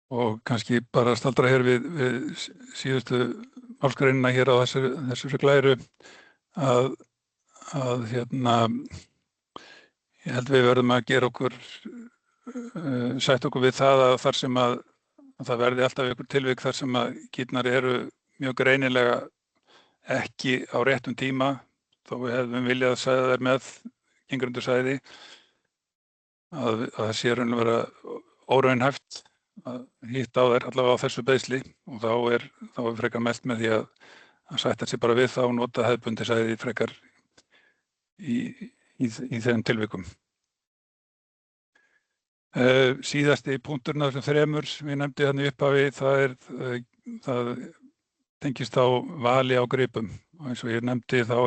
Og kannski bara staldra hér við síðustu málsgreinina hér á þessu glæru að ég held við verðum að gera sætta okkur við það að þar sem að það verði alltaf einhver tilvik þar sem að kýrnar eru mjög greinilega ekki á réttum tíma, þó við hefðum viljað að sæða þær með kyngrindusæði, að það sé raunverulega óraunhæft að hitta á þær allavega á þessu beiðsli og þá er frekar mælt með því að sætta sig bara við það og nota hefðbundið sæði frekar í þeim tilvikum. Síðasti punkturinn af þessum þremur sem ég nefndi þannig upphafi, það tengist á vali á gripum og eins og ég nefndi þá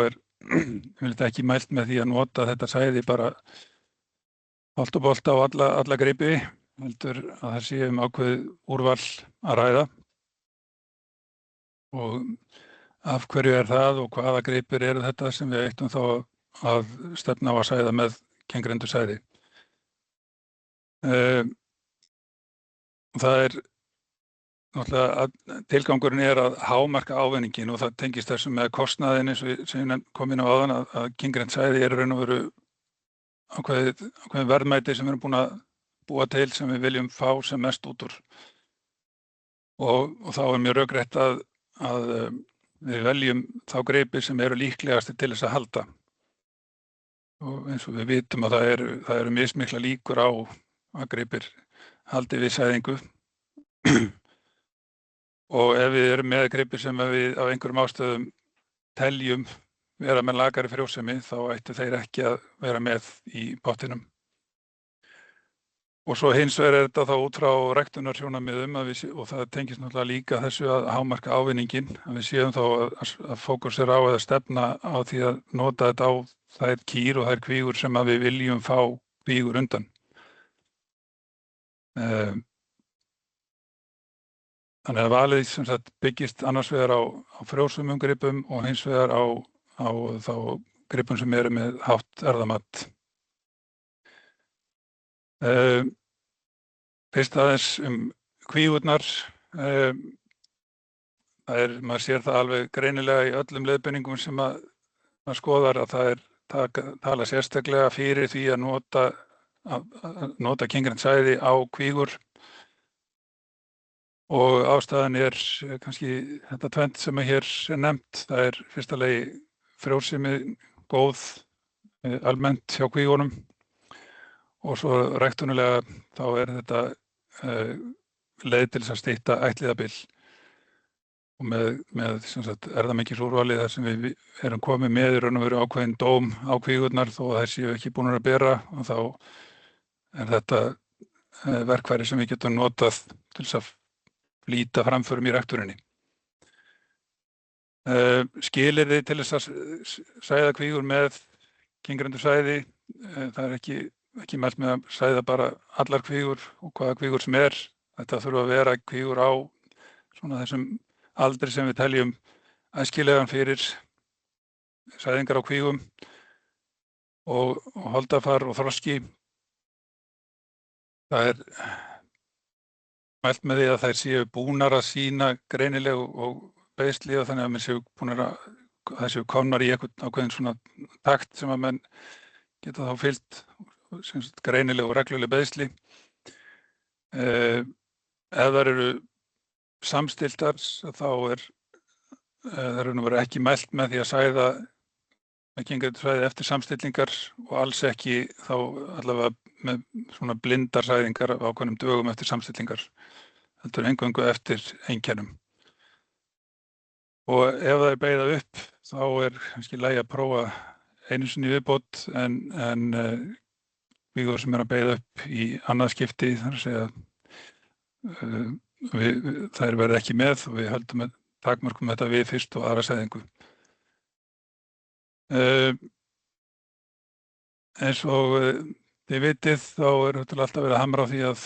ekki mælt með því að nota þetta sæði bara holt og bolt á alla gripi, heldur að það sé ákveðið úrval að ræða og af hverju það og hvaða gripir eru þetta sem við ættum þá að stefna á að sæða með kyngrindusæði. Það náttúrulega tilgangurinn að hámarka ávinningin og það tengist þessu með kostnaðinn eins og sem ég kom inn á áðan að kyngrindusæði raun og veru ákveðin verðmæti sem við erum búin að búa til sem við viljum fá sem mest út úr og þá mjög rökrétt að við veljum þá gripi sem eru líklegasti til þess að halda og eins og við vitum að það eru mismikla líkur á að gripir haldi við sæðingu og ef við erum með gripir sem við á einhverjum ástæðum teljum vera með lakari frjósemi þá ættu þeir ekki að vera með í pottinum. Og svo hins vegar þetta þá út frá ræktunarsjónarmiðum og það tengist náttúrulega líka þessu að hámarka ávinningin að við séum þá að fókusera á eða stefna á því að nota þetta á þær kýr og þær kvígur sem að við viljum fá kvígur undan. Þannig að valið sem sagt byggist annars vegar á frjósumum gripum og hins vegar á þá gripum sem eru með hátt erfðamat. Fyrst aðeins kvígurnar. Maður sér það alveg greinilega í öllum leiðbeiningum sem maður skoðar að það tala sérstaklega fyrir því að nota kyngrindssæði á kvígur og ástæðan kannski þetta tvennt sem hér nefnt. Það fyrsta lagi frjósemi góð almennt hjá kvígunum og svo ræktunarlega þá þetta leið til þess að stytta ættliðabil og með sem sagt erfðamengisúrvali þar sem við erum komið með í raun og veru ákveðin dóm á kvígurnar þó að þær séu ekki búnar að bera og þá þetta verkfæri sem við getum notað til þess að flýta framförum í ræktuninni. Skilyrði til þess að sæða kvígur með kyngrindusæði, það ekki mælt með að sæða bara allar kvígur og hvaða kvígur sem þetta þurfa að vera kvígur á svona þessum aldri sem við teljum æskilegan fyrir sæðingar á kvígum og holdafar og þroski. Það mælt með því að þær séu búnar að sýna greinileg og beiðsli og þannig að menn séu búnar það séu komnar í eitthvað ákveðin svona takt sem að menn geta þá fylgt greinileg og regluleg beiðsli. Ef þær eru samstiltar þá það raun og veru ekki mælt með því að sæða með kyngrindusæði eftir samstillingar og alls ekki þá allavega með svona blindar sæðingar á ákveðnum dögum eftir samstillingar, heldur eingöngu eftir einkennum. Og ef það beygða upp þá kannski í lagi að prófa einu sinni viðbót en kvígur sem að beygða upp í annað skipti, þar að segja þær verða ekki með og við höldum með takmörkum þetta við fyrst og aðra sæðingu. Eins og þið vitið þá alltaf verið að hamra á því að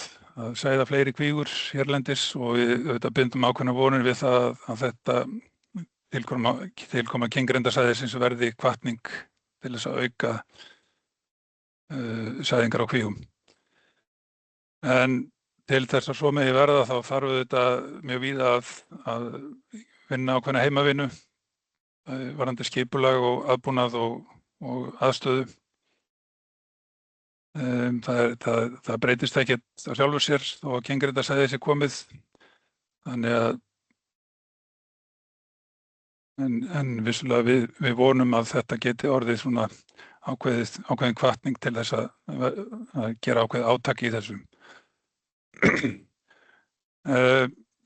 sæða fleiri kvígur hérlendis og við auðvitað bindum ákveðna vonir við það að þetta tilkoma kyngrindasæðisins verði hvatning til þess að auka sæðingar á kvígum. En til þess að svo megi verða þá þarf auðvitað mjög víða að vinna ákveðna heimavinnu varðandi skipulag og aðbúnað og aðstöðu. Það breytist ekkert á sjálfu sér þó að kyngrindasæði sé komið. Þannig að En vissulega við vonum að þetta geti orðið svona ákveðin hvatning til þess að gera ákveðið átak í þessu.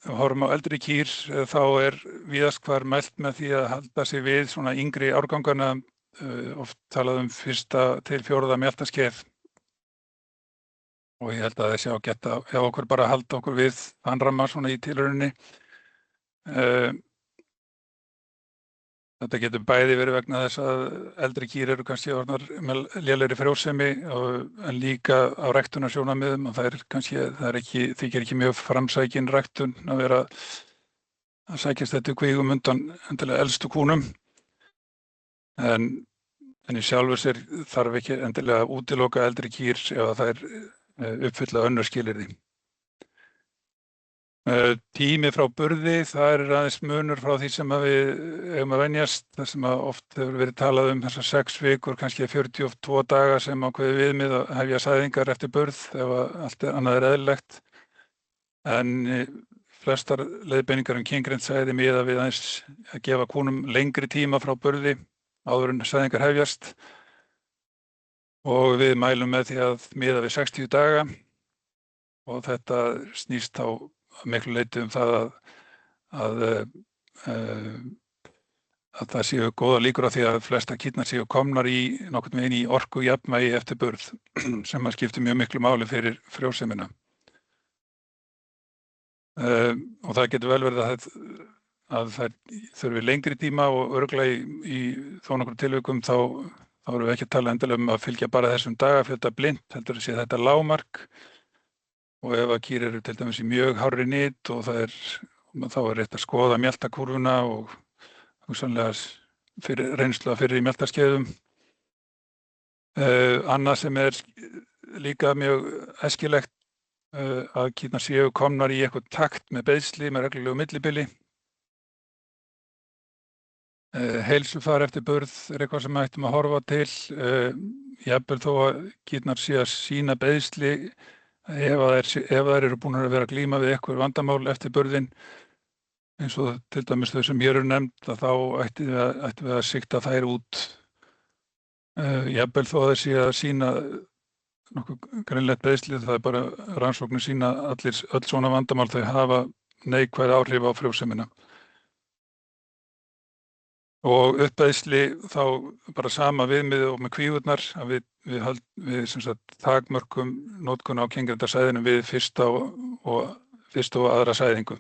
Horfum á eldri kýr, þá víðast hvar mælt með því að halda sig við svona yngri árgangana, oft talað fyrsta til fjórða mjaltaskeið. Og ég held að þessi ágætt ef okkur bara halda okkur við þann ramma svona í tilrauninni. Þetta getur bæði verið vegna þess að eldri kýr eru kannski orðnar með lélegri frjósemi en líka á ræktunarsjónarmiðum og þykir ekki mjög framsækin ræktun að vera að sækjast þetta kvígum undan endilega elstu kúnum. En í sjálfu sér þarf ekki endilega að útiloka eldri kýr ef að þær uppfylla önnur skilyrði. Tími frá burði, það aðeins munur frá því sem við eigum að venjast, þar sem oft hefur verið talað þessar 6 vikur, kannski 42 daga sem ákveðið viðmið að hefja sæðingar eftir burð ef allt annað eðlilegt. En flestar leiðbeiningar kyngreind sæði miða við aðeins að gefa kúnum lengri tíma frá burði áður en sæðingar hefjast. Og við mælum með því að miða við 60 daga og þetta snýst á miklu leyti það að það séu góða líkur á því að flesta kýrnar séu komnar í nokkurn veginn í orkujafnvægi eftir burð sem skiptir mjög miklu máli fyrir frjósemina. Og það getur vel verið að það þurfi lengri tíma og örugglega í þó nokkrum tilvikum þá erum við ekki að tala endilega að fylgja bara þessum dagafjölda blind, heldur að sé þetta lágmark. Og ef að kýr eru til dæmis í mjög hárri nyt og þá rétt að skoða mjaltakúrfuna og hugsanlega reynslu fyrir í mjaltaskeiðum. Annað sem líka mjög æskilegt að kýrnar séu komnar í eitthvað takt með beiðsli með reglulegu millibili. Heilsufar eftir burð eitthvað sem ættum að horfa til, jafnvel þó að kýrnar séu að sýna beiðsli ef þær eru búin að vera að glíma við eitthvað vandamál eftir burðin, eins og til dæmis þau sem hér eru nefnd, að þá ættum við að sigta þær út. Jafnvel þó að þeir séu að sýna nokkuð greinlegt beiðsli, það bara rannsóknir sýna öll svona vandamál þau hafa neikvæð áhrif á frjósemina. Og uppbeiðsli þá bara sama viðmið og með kvígurnar að við sem sagt takmörkum notkun á kyngreindarsæðinum við fyrsta og aðra sæðingu.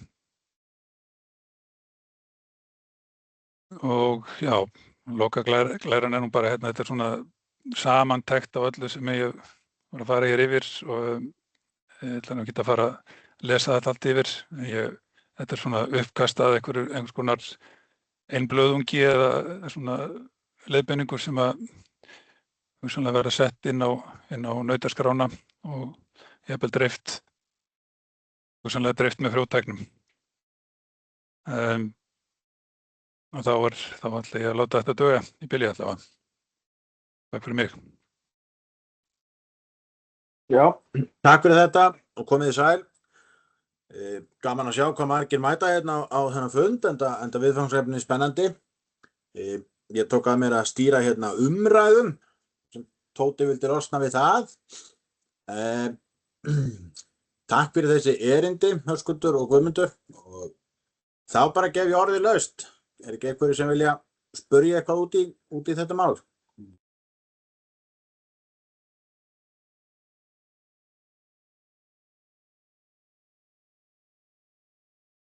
Og já, lokaglæran nú bara þetta svona samantekt á öllu sem ég var að fara hér yfir og ég ætla nú ekki að fara að lesa þetta allt yfir. Þetta svona uppkast að einhvers konar einblöðungi eða svona leiðbeiningur sem að hugsanlega verða sett inn á nautaskrána og jafnvel hugsanlega dreift með frjótæknum. Og þá ætla ég að láta þetta duga í bili allavega. Takk fyrir mig. Já, takk fyrir þetta og komið þið sæl. Gaman að sjá hvað margir mæta hérna á þennan fund, enda viðfangsefni spennandi. Ég tók að mér að stýra hérna umræðum sem Tóti vildi losna við það. Takk fyrir þessi erindi, Höskuldur og Guðmundur. Og þá bara gef ég orðið laust. Ekki einhverju sem vilja spyrja eitthvað út í þetta mál?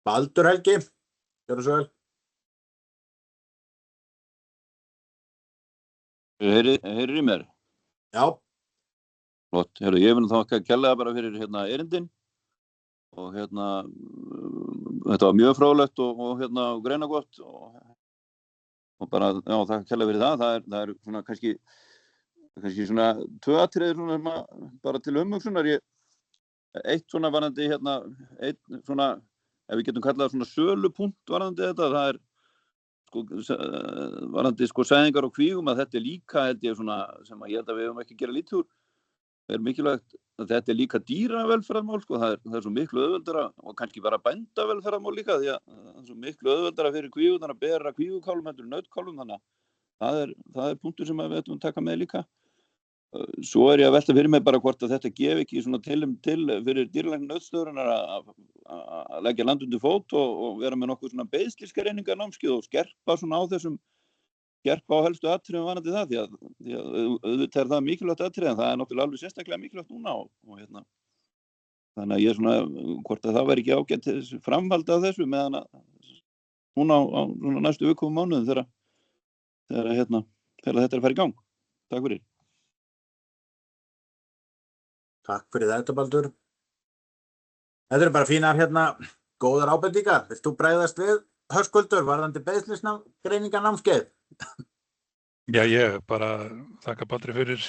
Baldur Helgi, gjörðu svo vel. Heyrir í mér? Já. Flott, ég vil þakka kærlega bara fyrir erindin og þetta var mjög fróðlegt og greinagott og bara, já, þakka kærlega fyrir það. Það er svona kannski svona 2 atriði svona bara til umhugsunar. Eitt svona varðandi einn svona, ef við getum kallað svona sölupunkt varðandi þetta, það er varðandi sæðingar og kvígum, að þetta er líka held ég svona sem ég held að við höfum ekki að gera lítið úr. mikilvægt að þetta líka dýravelferðarmál, sko, það er svo miklu auðveldara og kannski bara bændavelferðarmál líka því að það er svo miklu auðveldara fyrir kvígurnar að bera kvígukálfum heldur en nautkálfum, þannig að það er punktur sem við ættum að taka með líka. Svo ég að velta fyrir mig bara hvort að þetta gefi ekki svona til fyrir dýralækni nautstöðurinnar að leggja land undir fót og vera með nokkuð svona beiðslisgreiningar námskeið og skerpa svona á helstu atriðum varðandi það því að auðvitað er það mikilvægt atrið en það er náttúrulega alveg sérstaklega mikilvægt núna og þannig að ég svona hvort að það væri ekki ágætt framhald af þessu meðan að núna á svona næstu vikum og mánuðum þegar þetta er að fara í gang. Takk fyrir. Takk fyrir þetta, Baldur. Þetta eru bara fínar góðar ábendingar. Vilt þú bregðast við, Höskuldur, varðandi beiðslisgreiningarnámskeið? Já, ég bara þakka Baldri fyrir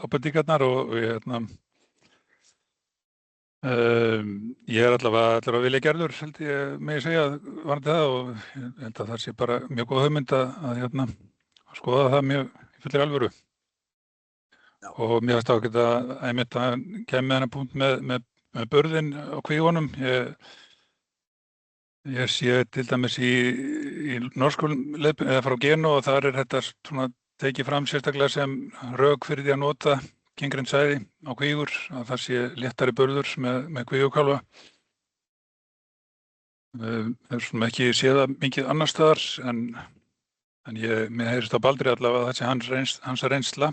ábendingarnar og ég allavega vilja gerður, held ég megi segja varðandi það og ég held að það sé bara mjög góð hugmynd að skoða það mjög í fullri alvöru. Já. Og mér finnst ágætt að einmitt að kemur með þennan punkt með burðinn á kvígunum. Ég sé til dæmis í norskum leiðbeiningum eða frá Geno og þar er þetta svona tekið fram sérstaklega sem rök fyrir því að nota kyngreind sæði á kvígur, að það sé léttari burður með kvígukálfa. Það er svona ekki séð það mikið annar staðar en mér heyrist á Baldri allavega að það sé hans reynsla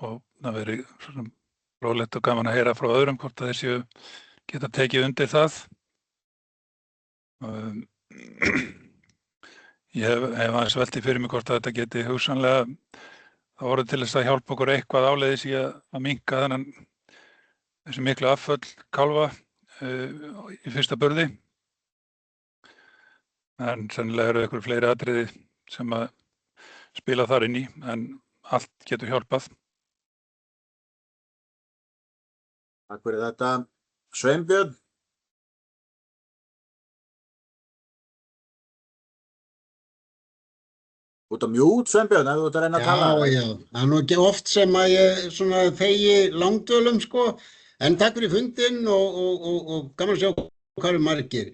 og það veri svona rólegt og gaman að heyra frá öðrum hvort að þeir geta tekið undir það. Ég hef aðeins veltið fyrir mig hvort að þetta geti hugsanlega það orðið til þess að hjálpa okkur eitthvað áleiðis í að minnka þessi miklu afföll kálfa í fyrsta burði. En sennilega eru einhver fleiri atriði sem að spila þar inn í, en allt getur hjálpað. Takk fyrir þetta. Sveinbjörn? Út á mjút, Sveinbjörn, ef þú ert að reyna að tala. Já, það er nú ekki oft sem að ég svona þegi langdvölum, sko, en takk fyrir fundinn og gaman að sjá hvað eru margir.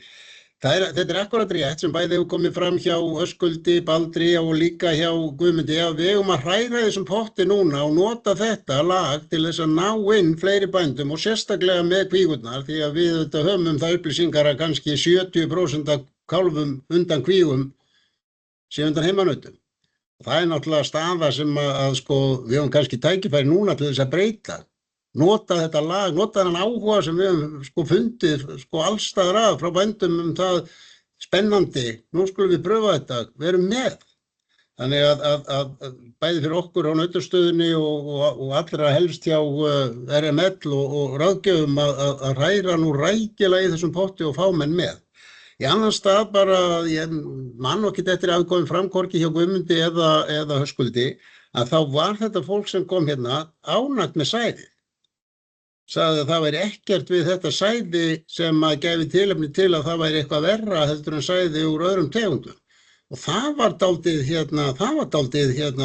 Þetta er akkurat rétt sem bæði hefur komið fram hjá Höskuldi, Baldri og líka hjá Guðmundi að við eigum að hræra þessum potti núna og nota þetta lag til þess að ná inn fleiri bændum og sérstaklega með kvígurnar því að við höfum það upplýsingar að kannski 70% af kálfum undan kvígum sé undan heimanautum. Það er náttúrulega staða sem sko, við höfum kannski tækifæri núna til þess að breyta. Nota þetta lag, nota þennan áhuga sem við höfum sko fundið sko allstaðar að frá bændum það spennandi. Nú skulum við pröfa þetta, við erum með. Þannig að bæði fyrir okkur á Nautastöðinni og allra helst hjá RML og ráðgjöfum að hræra nú rækilega í þessum potti og fá menn með. Í annan stað bara, ég man ekki eftir að komið fram hvorki hjá Guðmundi eða Höskuldi, að þá var þetta fólk sem kom hérna ánægt með sæði. Sagði að það væri ekkert við þetta sæði sem að gefi tilefni til að það væri eitthvað verra heldur en sæði úr öðrum tegundum. Og það var dálítið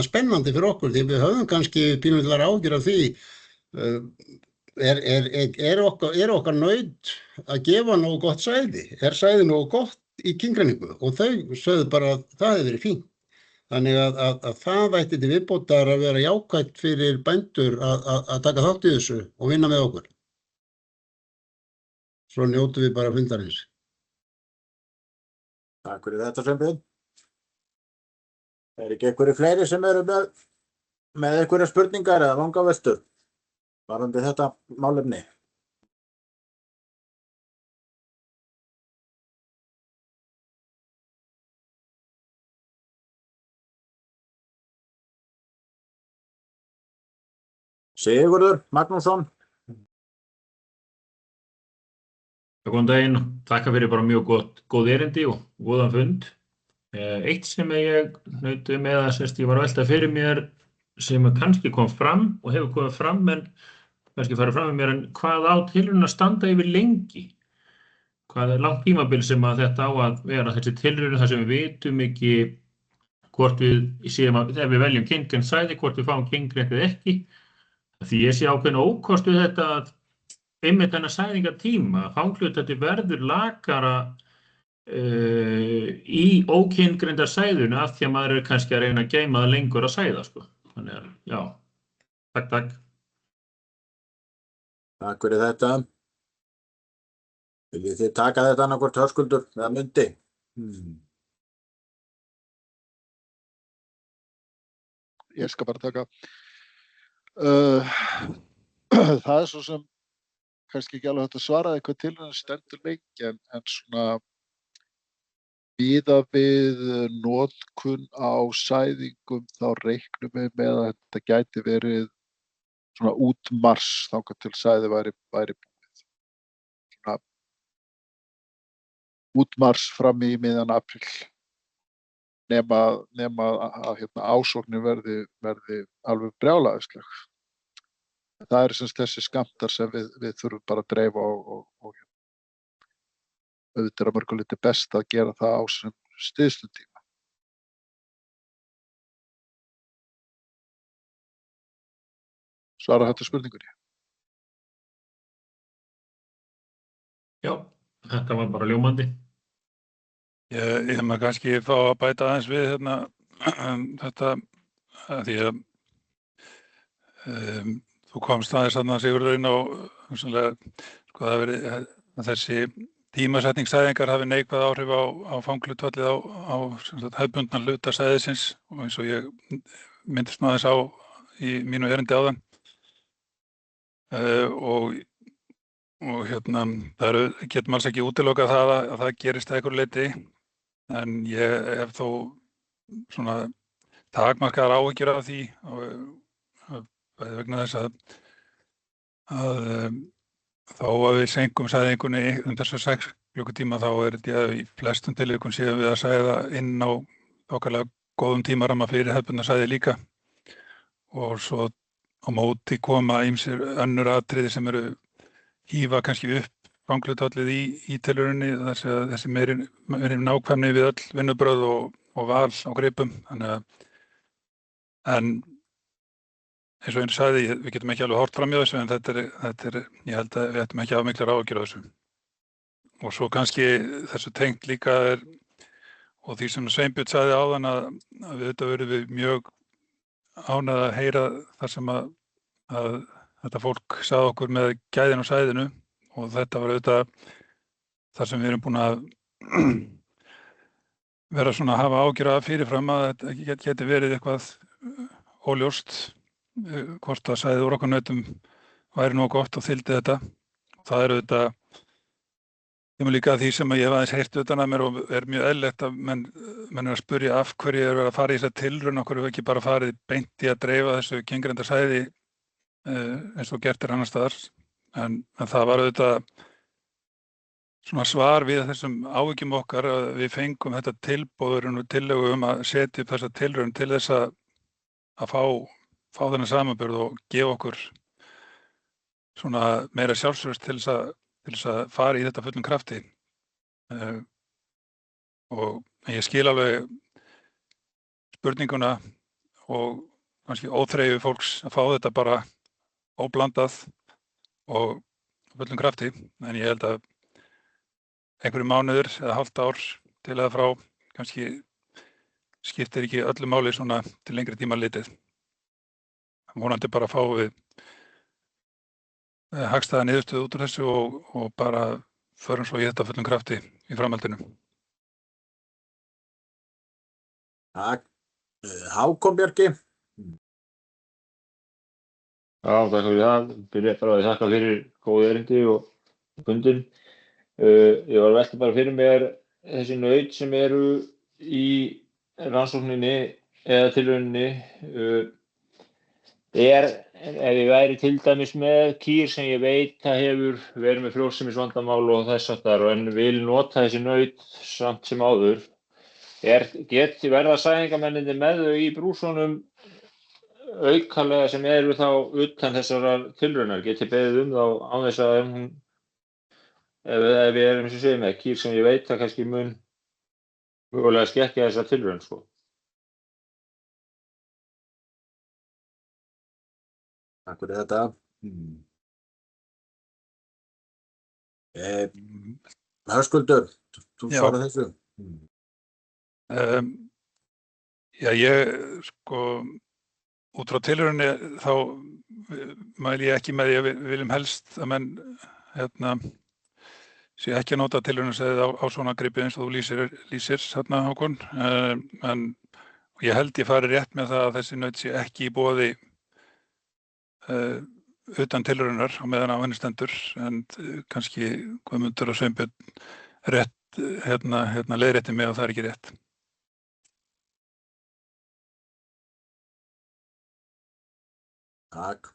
spennandi fyrir okkur því við höfum kannski pínullar áhyggjur af því er okkar naut að gefa nógu gott sæði? Er sæði nógu gott í kyngreiningu? Og þau sögðu bara að það hefði verið fínt. Þannig að það ætti til viðbótar að vera jákvætt fyrir bændur að taka þátt í þessu og vinna með okkur. Svo njótum við bara fundarins. Takk fyrir þetta, Sveinbjörn. Er ekki einhverju fleiri sem eru með einhverja spurningar eða vangaveltur varðandi þetta málefni? Sigurður Magnússon. Góðan daginn, þakka fyrir bara mjög góð erindi og góðan fund. Eitt sem ég nauti með að ég var að velta fyrir mér sem kannski kom fram og hefur komið fram en kannski farið fram með mér en hvað á tilraun að standa yfir lengi? Hvað langt tímabil sem að þetta á að vera þessi tilraun þar sem við vitum ekki hvort við séum að þegar við veljum kyngreind sæði, hvort við fáum kyngreind eða ekki. Því ég sé ákveðin ókostu þetta að einmitt þennan sæðingartíma, fanghlutfallið verður lakara í ókyngreinda sæðinu af því að maður kannski að reyna að geyma það lengur að sæða, sko. Þannig að, já, takk. Takk fyrir þetta. Viljið þið taka þetta annaðhvort Höskuldur eða Mundi? Ég skal bara taka. Það er svo sem kannski ekki alveg hægt að svara eitthvað til en stendur lengi en svona miðað við notkun á sæðingum þá reiknum við með að þetta gæti verið svona út mars þangað til sæði væri búið. Svona út mars fram í miðjan apríl. Nema að ásóknin verði alveg brjálæðisleg. Það eru semst þessi skammtar sem við þurfum bara að dreifa og auðvitað er að mörgu liti best að gera það á sem stystu tíma. Svara þetta spurningunni? Já, þetta var bara ljómandi. Ég maður kannski fá að bæta aðeins við þetta því að þú komst aðeins þarna Sigurður inn á sko það verið að þessi tímasetning sæðingar hafi neikvæð áhrif á fanghlutfallið á hefðbundna hluta sæðisins og eins og ég myndist aðeins á í mínu erindi áðan og það getur alls ekki útilokað það að það gerist að einhverju leyti en ég hef þó svona takmarkaðar áhyggjur af því og vegna þess að þá að við senkum sæðingunni þessa 6 klukkutíma þá þetta í flestum tilvikum séum við að sæða inn á þokkalega góðum tímaramma fyrir hefðbundna sæði líka og svo á móti koma ýmsir önnur atriði sem eru hífa kannski upp fanghlutfallið í tilrauninni þessi meiri nákvæmni við öll vinnubrögð og val á gripum þannig að eins og einu sagði, við getum ekki alveg horft fram í þessu en þetta er, ég held að við ættum ekki að hafa miklar áhyggjur af þessu. Og svo kannski þessu tengt líka og því sem Sveinbjörn sagði áðan að við auðvitað verðum mjög ánægð að heyra þar sem að þetta fólk sagði okkur með gæðin á sæðinu og þetta var auðvitað þar sem við erum búin að vera svona að hafa áhyggjur af fyrirfram að þetta geti verið eitthvað óljóst hvort að sæði úr okkur nautum væri nú gott og þyldi þetta. Það er auðvitað kemur líka að því sem ég hef aðeins heyrt utan að mér og er mjög eðlilegt að menn er að spyrja af hverju er að fara í þessa tilraun, af hverju hefur ekki bara farið beint í að dreifa þessu kyngreinda sæði eins og gert annars staðar. En það var auðvitað svona svar við þessum áhyggjum okkar að við fengum þetta tilboð og tillögu að setja upp þessa tilraun til þess að fá þennan samanburð og gefa okkur svona meira sjálfstraust til þess að fara í þetta fullum krafti. Og ég skil alveg spurninguna og kannski óþreyju fólks að fá þetta bara óblandað og fullum krafti, en ég held að einhverju mánuður eða hálft ár til eða frá kannski skiptir ekki öllu máli svona til lengri tíma litið. Vonandi bara fá við hagstæða niðurstöðu út úr þessu og bara förum svo í þetta fullum krafti í framhaldinu. Takk. Hákon Bjarki. Já, takk fyrir það. Byrja bara að þakka fyrir góð erindi og fundin. Ég var að velta bara fyrir mér þessi naut sem eru í rannsókninni eða tilrauninni. Ef ég væri til dæmis með kýr sem ég veit að hefur verið með frjósemisvandamál og þess aftar en vil nota þessi naut samt sem áður, verða sæðingamennirnir með þau í brúsunum aukalega sem eru þá utan þessarar tilraunar, geti beðið þá án þess að ef ég eins og segja með kýr sem ég veit að kannski mun mögulega skekkja þessa tilraun, sko. Takk fyrir þetta. Höskuldur, þú Já. svarar þessu. Já, ég sko út frá tilrauninni þá mæli ég ekki með því að við viljum helst að menn sé ekki að nota tilraunasæðið á svona gripi eins og þú lýsir þarna, Hákon. En ég held ég fari rétt með það að þessi naut sé ekki í boði utan tilraunar á meðan á henni stendur, en kannski Guðmundur og Sveinbjörn rétt leiðrétti mig og það er ekki rétt. Takk.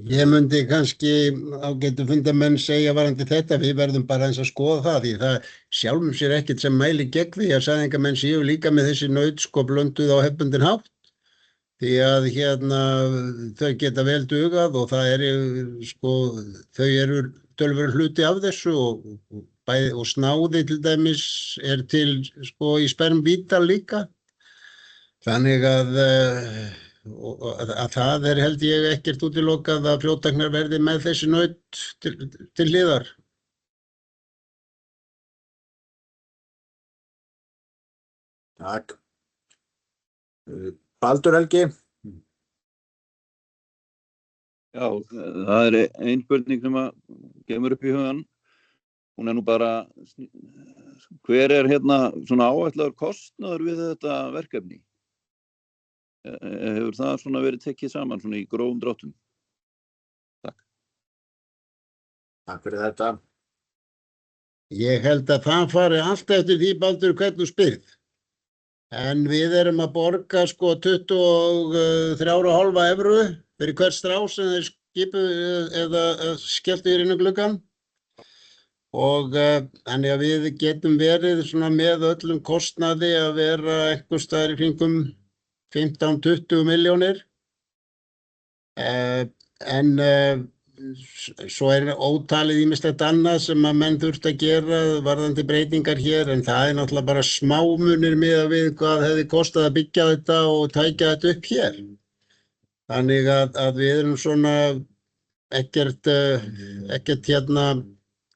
Ég myndi kannski ágætu fundarmenn segja varðandi þetta, við verðum bara eins að skoða það, því það sjálfum sér ekkert sem mæli gegn því að sæðingamenn séu líka með þessi naut sko blönduð á hefðbundinn hátt, því að þau geta vel dugað og það þau eru töluvert hluti af þessu og snáði til dæmis til sko í spermvítal líka, þannig að það held ég ekkert útilokað að fljótteknar verði með þessi naut til hliðar. Takk. Baldur Helgi. Já, það er ein spurning sem að kemur upp í hugan. Hún er nú bara, hver er svona áætlaður kostnaður við þetta verkefni? Hefur það svona verið tekið saman svona í grófum dráttum? Takk. Takk fyrir þetta. Ég held að það fari allt eftir því, Baldur, hvernig þú spyrð. En við erum að borga sko 23,5 evru fyrir hvert strá sem þeir skipu eða skelltu inn í gluggann. Og þannig að við getum verið svona með öllum kostnaði að vera einhvers staðar í kringum 15-20 milljónir, en svo er ótalið ýmislegt annað sem að menn þurft að gera varðandi breytingar hér, en það er náttúrulega bara smámunir miðað við hvað hefði kostað að byggja þetta og tækja þetta upp hér. Þannig að við erum svona ekkert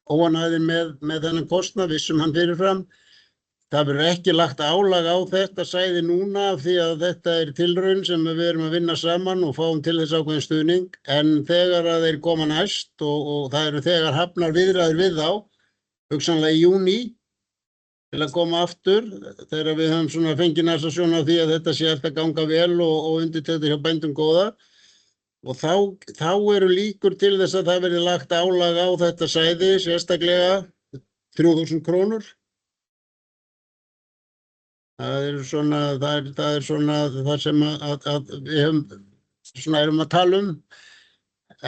óánægðir með þennan kostnað, vissum hann fyrirfram. Það verður ekki lagt álag á þetta sæði núna því að þetta er tilraun sem við erum að vinna saman og fáum til þess ákveðin stuðning, en þegar að þeir koma næst og það eru þegar hafnar viðræður við þá, hugsanlega í júní, til að koma aftur, þegar við höfum svona fengið næsta sjón á því að þetta sé alltaf ganga vel og undirtektir hjá bændum góða, og þá eru líkur til þess að það verði lagt álag á þetta sæði, sérstaklega 3.000 krónur. Það er svona það sem að við erum að tala um,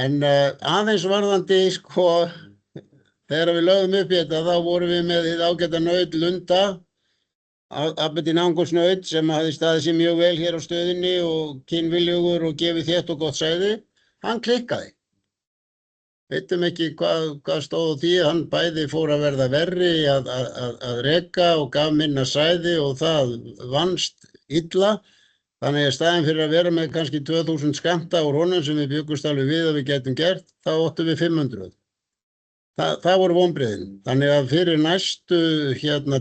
en aðeins varðandi sko, þegar við lögðum upp í þetta þá vorum við með þið ágæta naut Lunda, Aberdeen Angusnaut sem hafði staðið sér mjög vel hér á stöðinni og kynviljugur og gefið þétt og gott sæði, hann klikkaði. Veitum ekki hvað stóð á því, hann bæði fór að verða verri að reka og gaf minna sæði og það vannst illa. Þannig að staðinn fyrir að vera með kannski 2.000 skammta úr honum sem við bjuggumst alveg við að við getum gert, þá óttum við 500. Það voru vonbrigðin. Þannig að fyrir næstu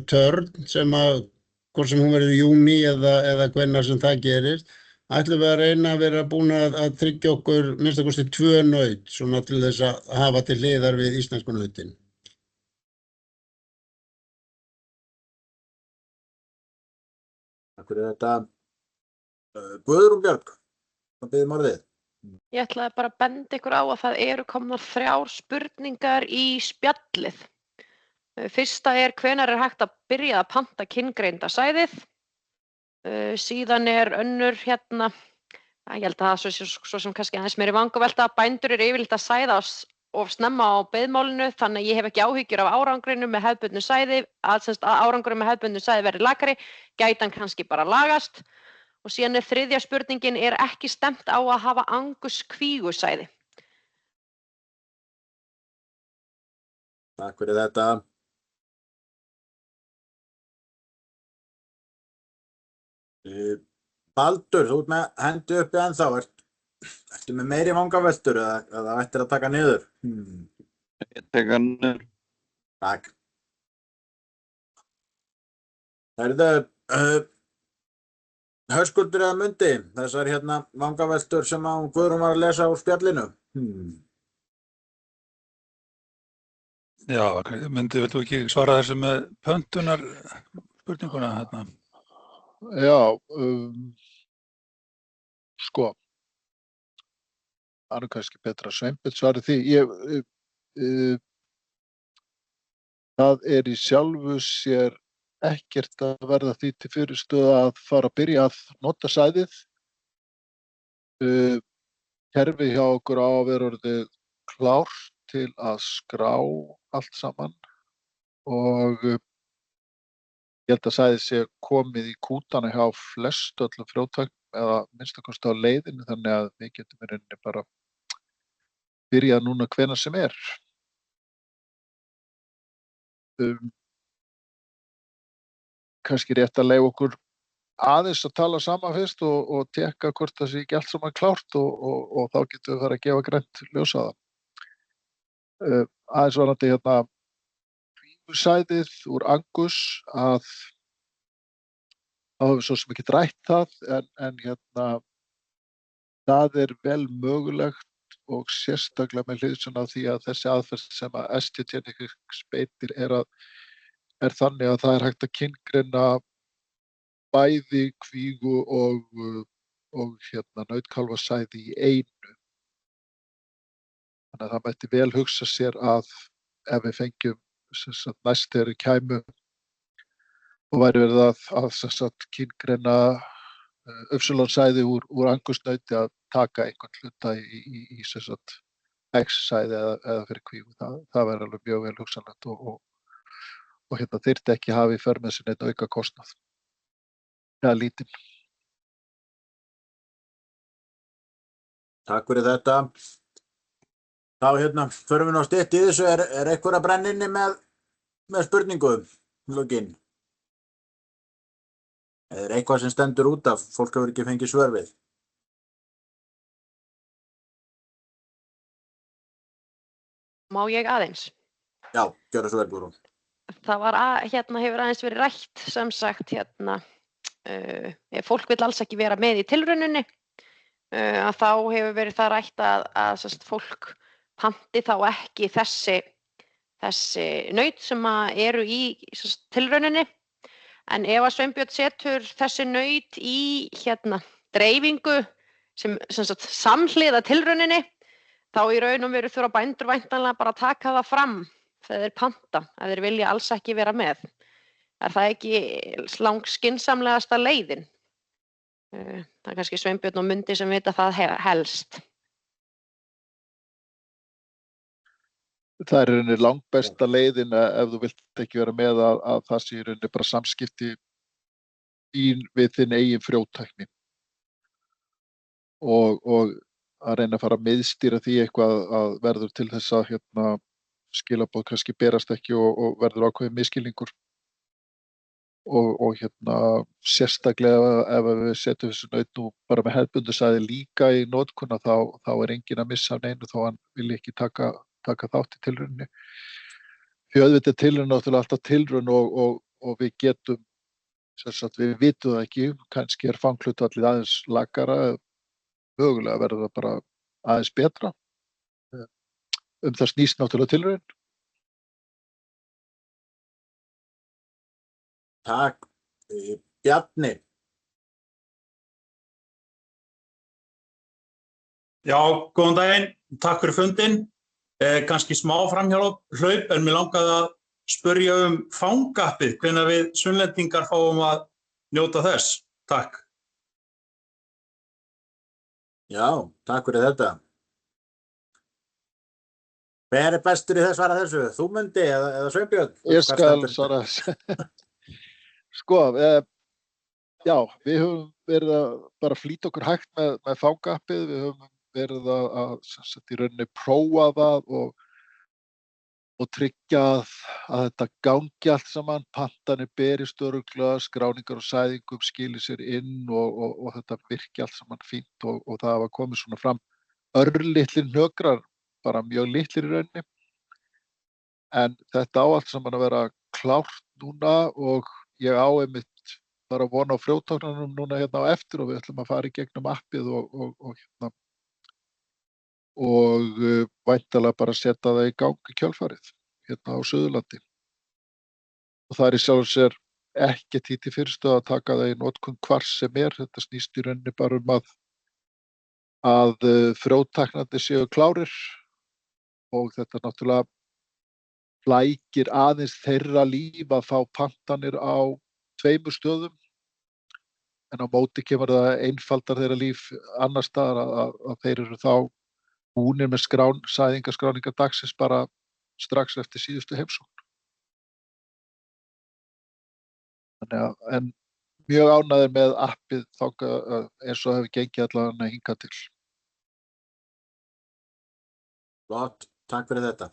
törn sem að, hvort sem hún verður í júní eða hvenær sem það gerist, ætlum við að reyna að vera búin að tryggja okkur minnst að kosti 2 naut svona til þess að hafa til hliðar við íslensku nautin. Takk fyrir þetta. Guðrún Björg, hvað biðjum orðið? Ég ætlaði bara að benda ykkur á að það eru komnar 3 spurningar í spjallið. Fyrsta er hvenær er hægt að byrja að panta kyngreinda sæðið. Síðan er önnur ég held að það svo sem kannski aðeins meiri vangavelta, bændur eru yfirleitt að sæða of snemma á beiðmálinu, þannig að ég hef ekki áhyggjur af árangrinum með hefðbundnu sæði, að árangurinn með hefðbundnu sæði verði lakari, gæti hann kannski bara lagast. Og síðan er þriðja spurningin, er ekki stefnt á að hafa anguskvígusæði? Takk fyrir þetta. Baldur, þú ert með hendi uppi ennþá, Ertu með meiri vangaveltur eða ættir að taka niður? Ég tek hann niður. Takk. Herðu, Höskuldur eða Mundi, þessar hérna vangaveltur sem að Guðrún var að lesa úr spjallinu. Já, Mundi, vilt þú ekki svara þessu með pöntunar spurninguna hérna? Já, sko, það er kannski betra að Sveinbjörn svari því. Það í sjálfu sér ekkert að verða því til fyrirstöðu að fara að byrja að nota sæðið. Kerfi hjá okkur á að vera orðið klárt til að skrá allt saman og ég held að sæðið sé komið í kútana hjá flest öllum frjótæknum eða minnstakosti á leiðinni, þannig að við getum í rauninni bara byrjað núna hvenær sem er. Kannski rétt að leyfa okkur aðeins að tala saman fyrst og tekka hvort það sé ekki allt saman klárt og þá getum við farið að gefa grænt ljós á það. Aðeins varandi hérna kvígusæðið úr Angus að þá höfum við svo sem ekki rætt það en hérna það vel mögulegt og sérstaklega með hliðsjón af því að þessi aðferð sem að ST Genetics beitir er þannig að það hægt að kyngreina bæði kvígu og hérna nautkálfasæði í einu. Þannig að það mætti vel hugsa sér að ef við fengjum næst þegar við kæmu og væri verið að kyngreina Upsilon-sæði úr angusnauti að taka einhvern hluta í X-sæði eða fyrir kvígu. Það væri alveg mjög vel hugsanlegt og hérna þyrfti ekki hafa í för með sér neitt auka kostnað. Eða lítinn. Takk fyrir þetta. Þá hérna, förum við ná stutt í þessu. Er eitthvað að brenna inni með spurningu lokin? Er eitthvað sem stendur út af, fólk hefur ekki fengið svör við? Má ég aðeins? Já, gjörðu svo vel, Guðrún. Það var hefur aðeins verið rætt sem sagt fólk vill alls ekki vera með í tilrauninni að þá hefur verið það rætt að fólk panti þá ekki þessi naut sem eru í tilrauninni en ef að Sveinbjörn setur þessi naut í dreifingu sem sagt samhliða tilrauninni þá í raun og veru þurfa bændur væntanlega bara að taka það fram þegar þeir panta, að þeir vilja alls ekki vera með. Er það ekki langskynsamlegasta leiðin? Það kannski Sveinbjörn og Mundi sem vita það helst. Það í rauninni langbesta leiðin ef þú vilt ekki vera með að það sé í rauninni bara samskipti við þinn eigin frjótækni. Og að reyna að fara að miðstýra því eitthvað að verður til þess að skilaboð kannski berast ekki og verður ákveðin misskilningur. Og sérstaklega ef við setjum þessu naut nú bara með hefðbundusæði líka í notkun þá enginn að missa af neinu þó hann vilji ekki taka þátt í tilrauninni. Því auðvitað er tilraun náttúrulega alltaf tilraun og við getum, við vitum það ekki, kannski fanghlutfallið aðeins lakara, mögulega verður það bara aðeins betra. Það snýst náttúrulega tilraun. Takk. Bjarni. Já, góðan daginn. Takk fyrir fundinn. Kannski smá framhjálp en mér langaði að spyrja fangappið, hvenær við Sunnlendingar fáum að njóta þess. Takk. Já, takk fyrir þetta. Hver er bestur í þess svara þessu? Þú Mundi eða Sveinbjörn? Ég skal svara þessu. Sko, já, við höfum verið að bara flýta okkur hægt með fangappið, við höfum verið að í rauninni prófa það og og tryggja að þetta gangi allt saman, pantanir berist örugglega, skráningar og sæðingum skili sér inn og þetta virki allt saman fínt og það hafa komið svona fram örlitlir hnökrar, bara mjög litlir í rauninni. En þetta á allt saman að vera klárt núna og ég á einmitt bara von á frjóttáknunum núna hérna á eftir og við ætlum að fara í gegnum appið og væntanlega bara setja það í gang í kjölfarið hérna á Suðurlandi. Og það í sjálfu sér ekkert því til fyrirstöðu að taka það í notkun hvar sem þetta snýst í rauninni bara að frjóttaknandi séu klárir og þetta náttúrulega flækir aðeins þeirra líf að fá pantanir á 2 stöðum en á móti kemur það einfaldar þeirra líf annars staðar að þeir eru þá búnir með sæðingaskráningar dagsins bara strax eftir síðustu heimsókn. Þannig að en mjög ánægður með appið eins og hefur gengið allavega hingað til. Gott, takk fyrir þetta.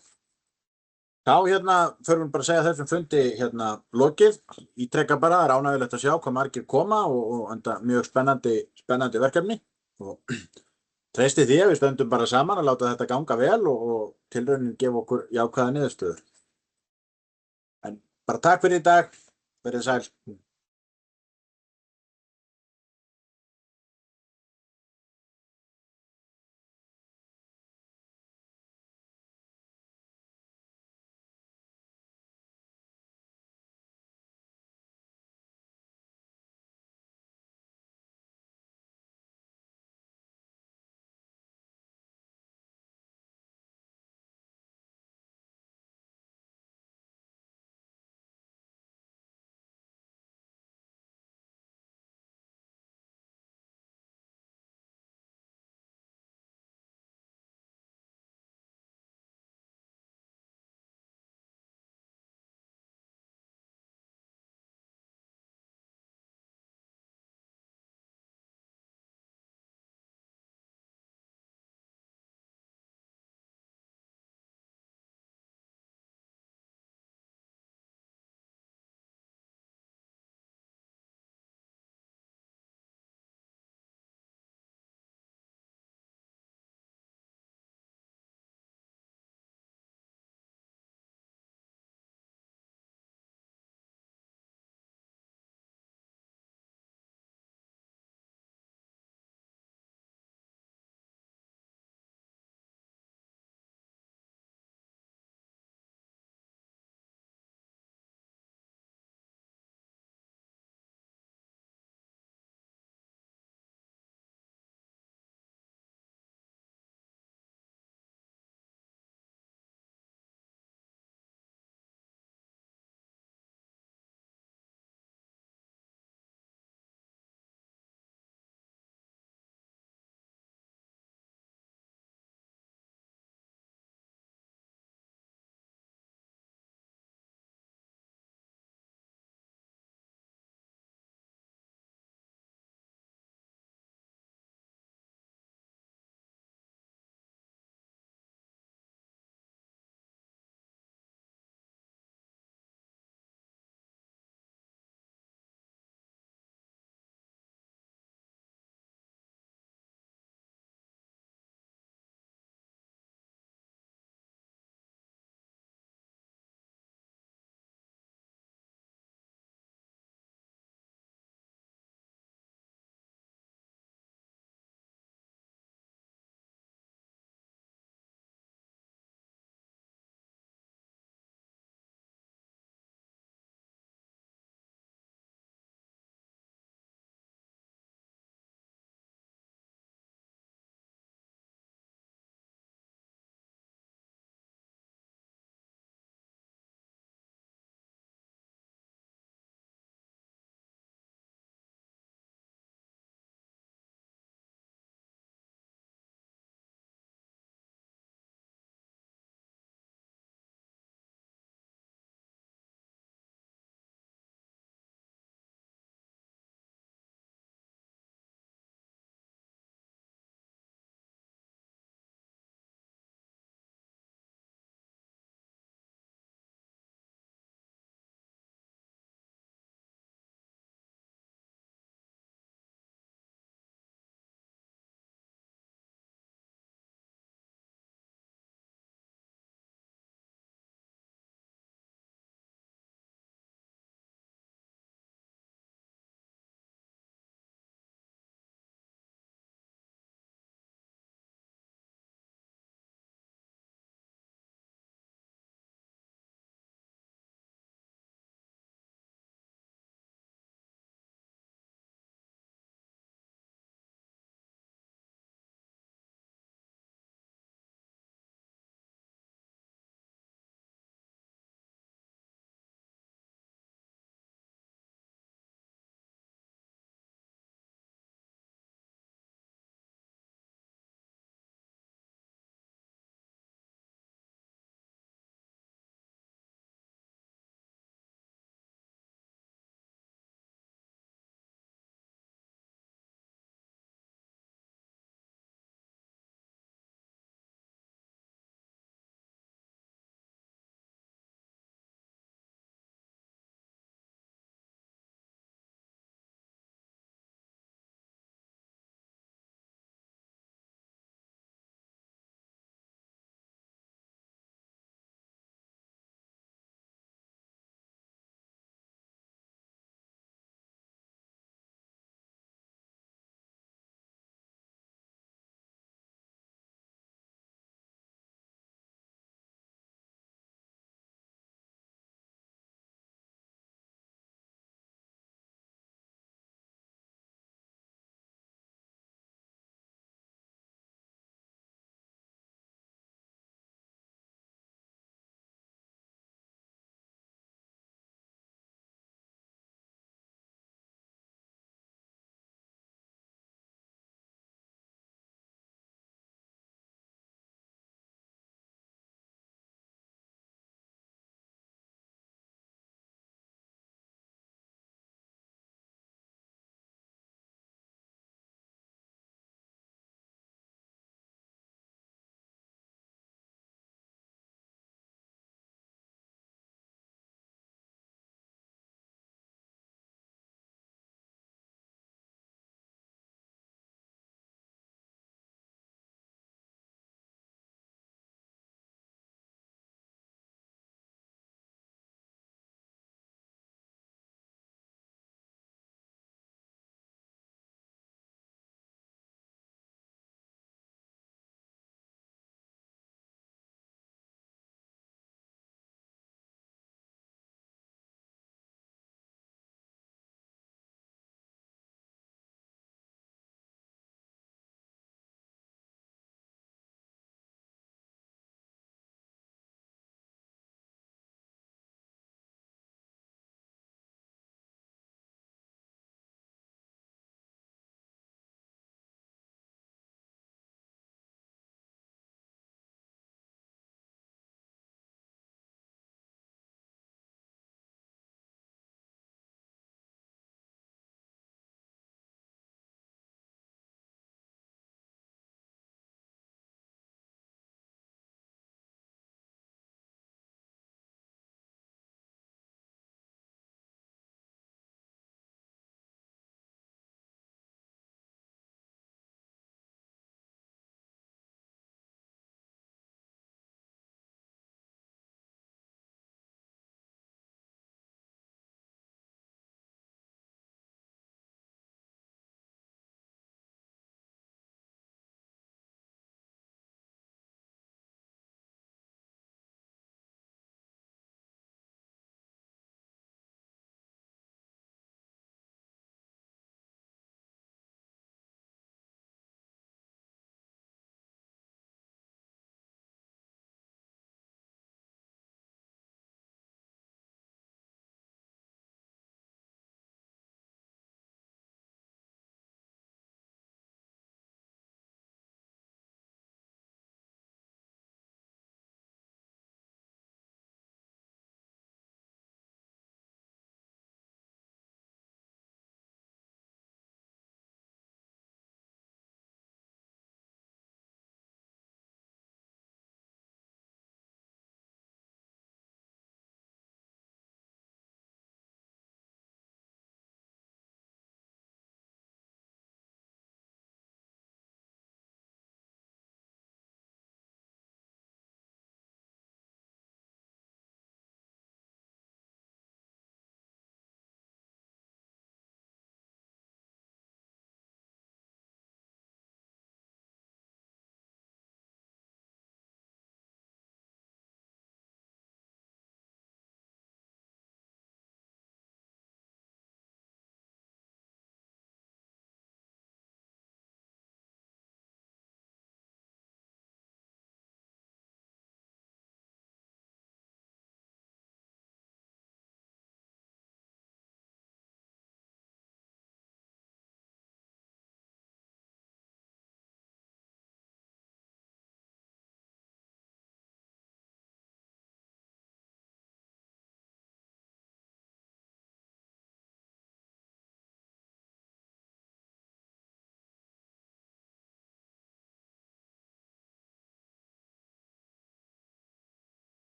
Já, hérna förum bara að segja þessum fundi hérna lokið. Ítreka bara, það ánægjulegt að sjá hvað margir koma og enda mjög spennandi verkefni. Og treysti því að við stöndum bara saman að láta þetta ganga vel og tilraunin gefa okkur jákvæða niðurstöður. En bara takk fyrir í dag, verið sæl.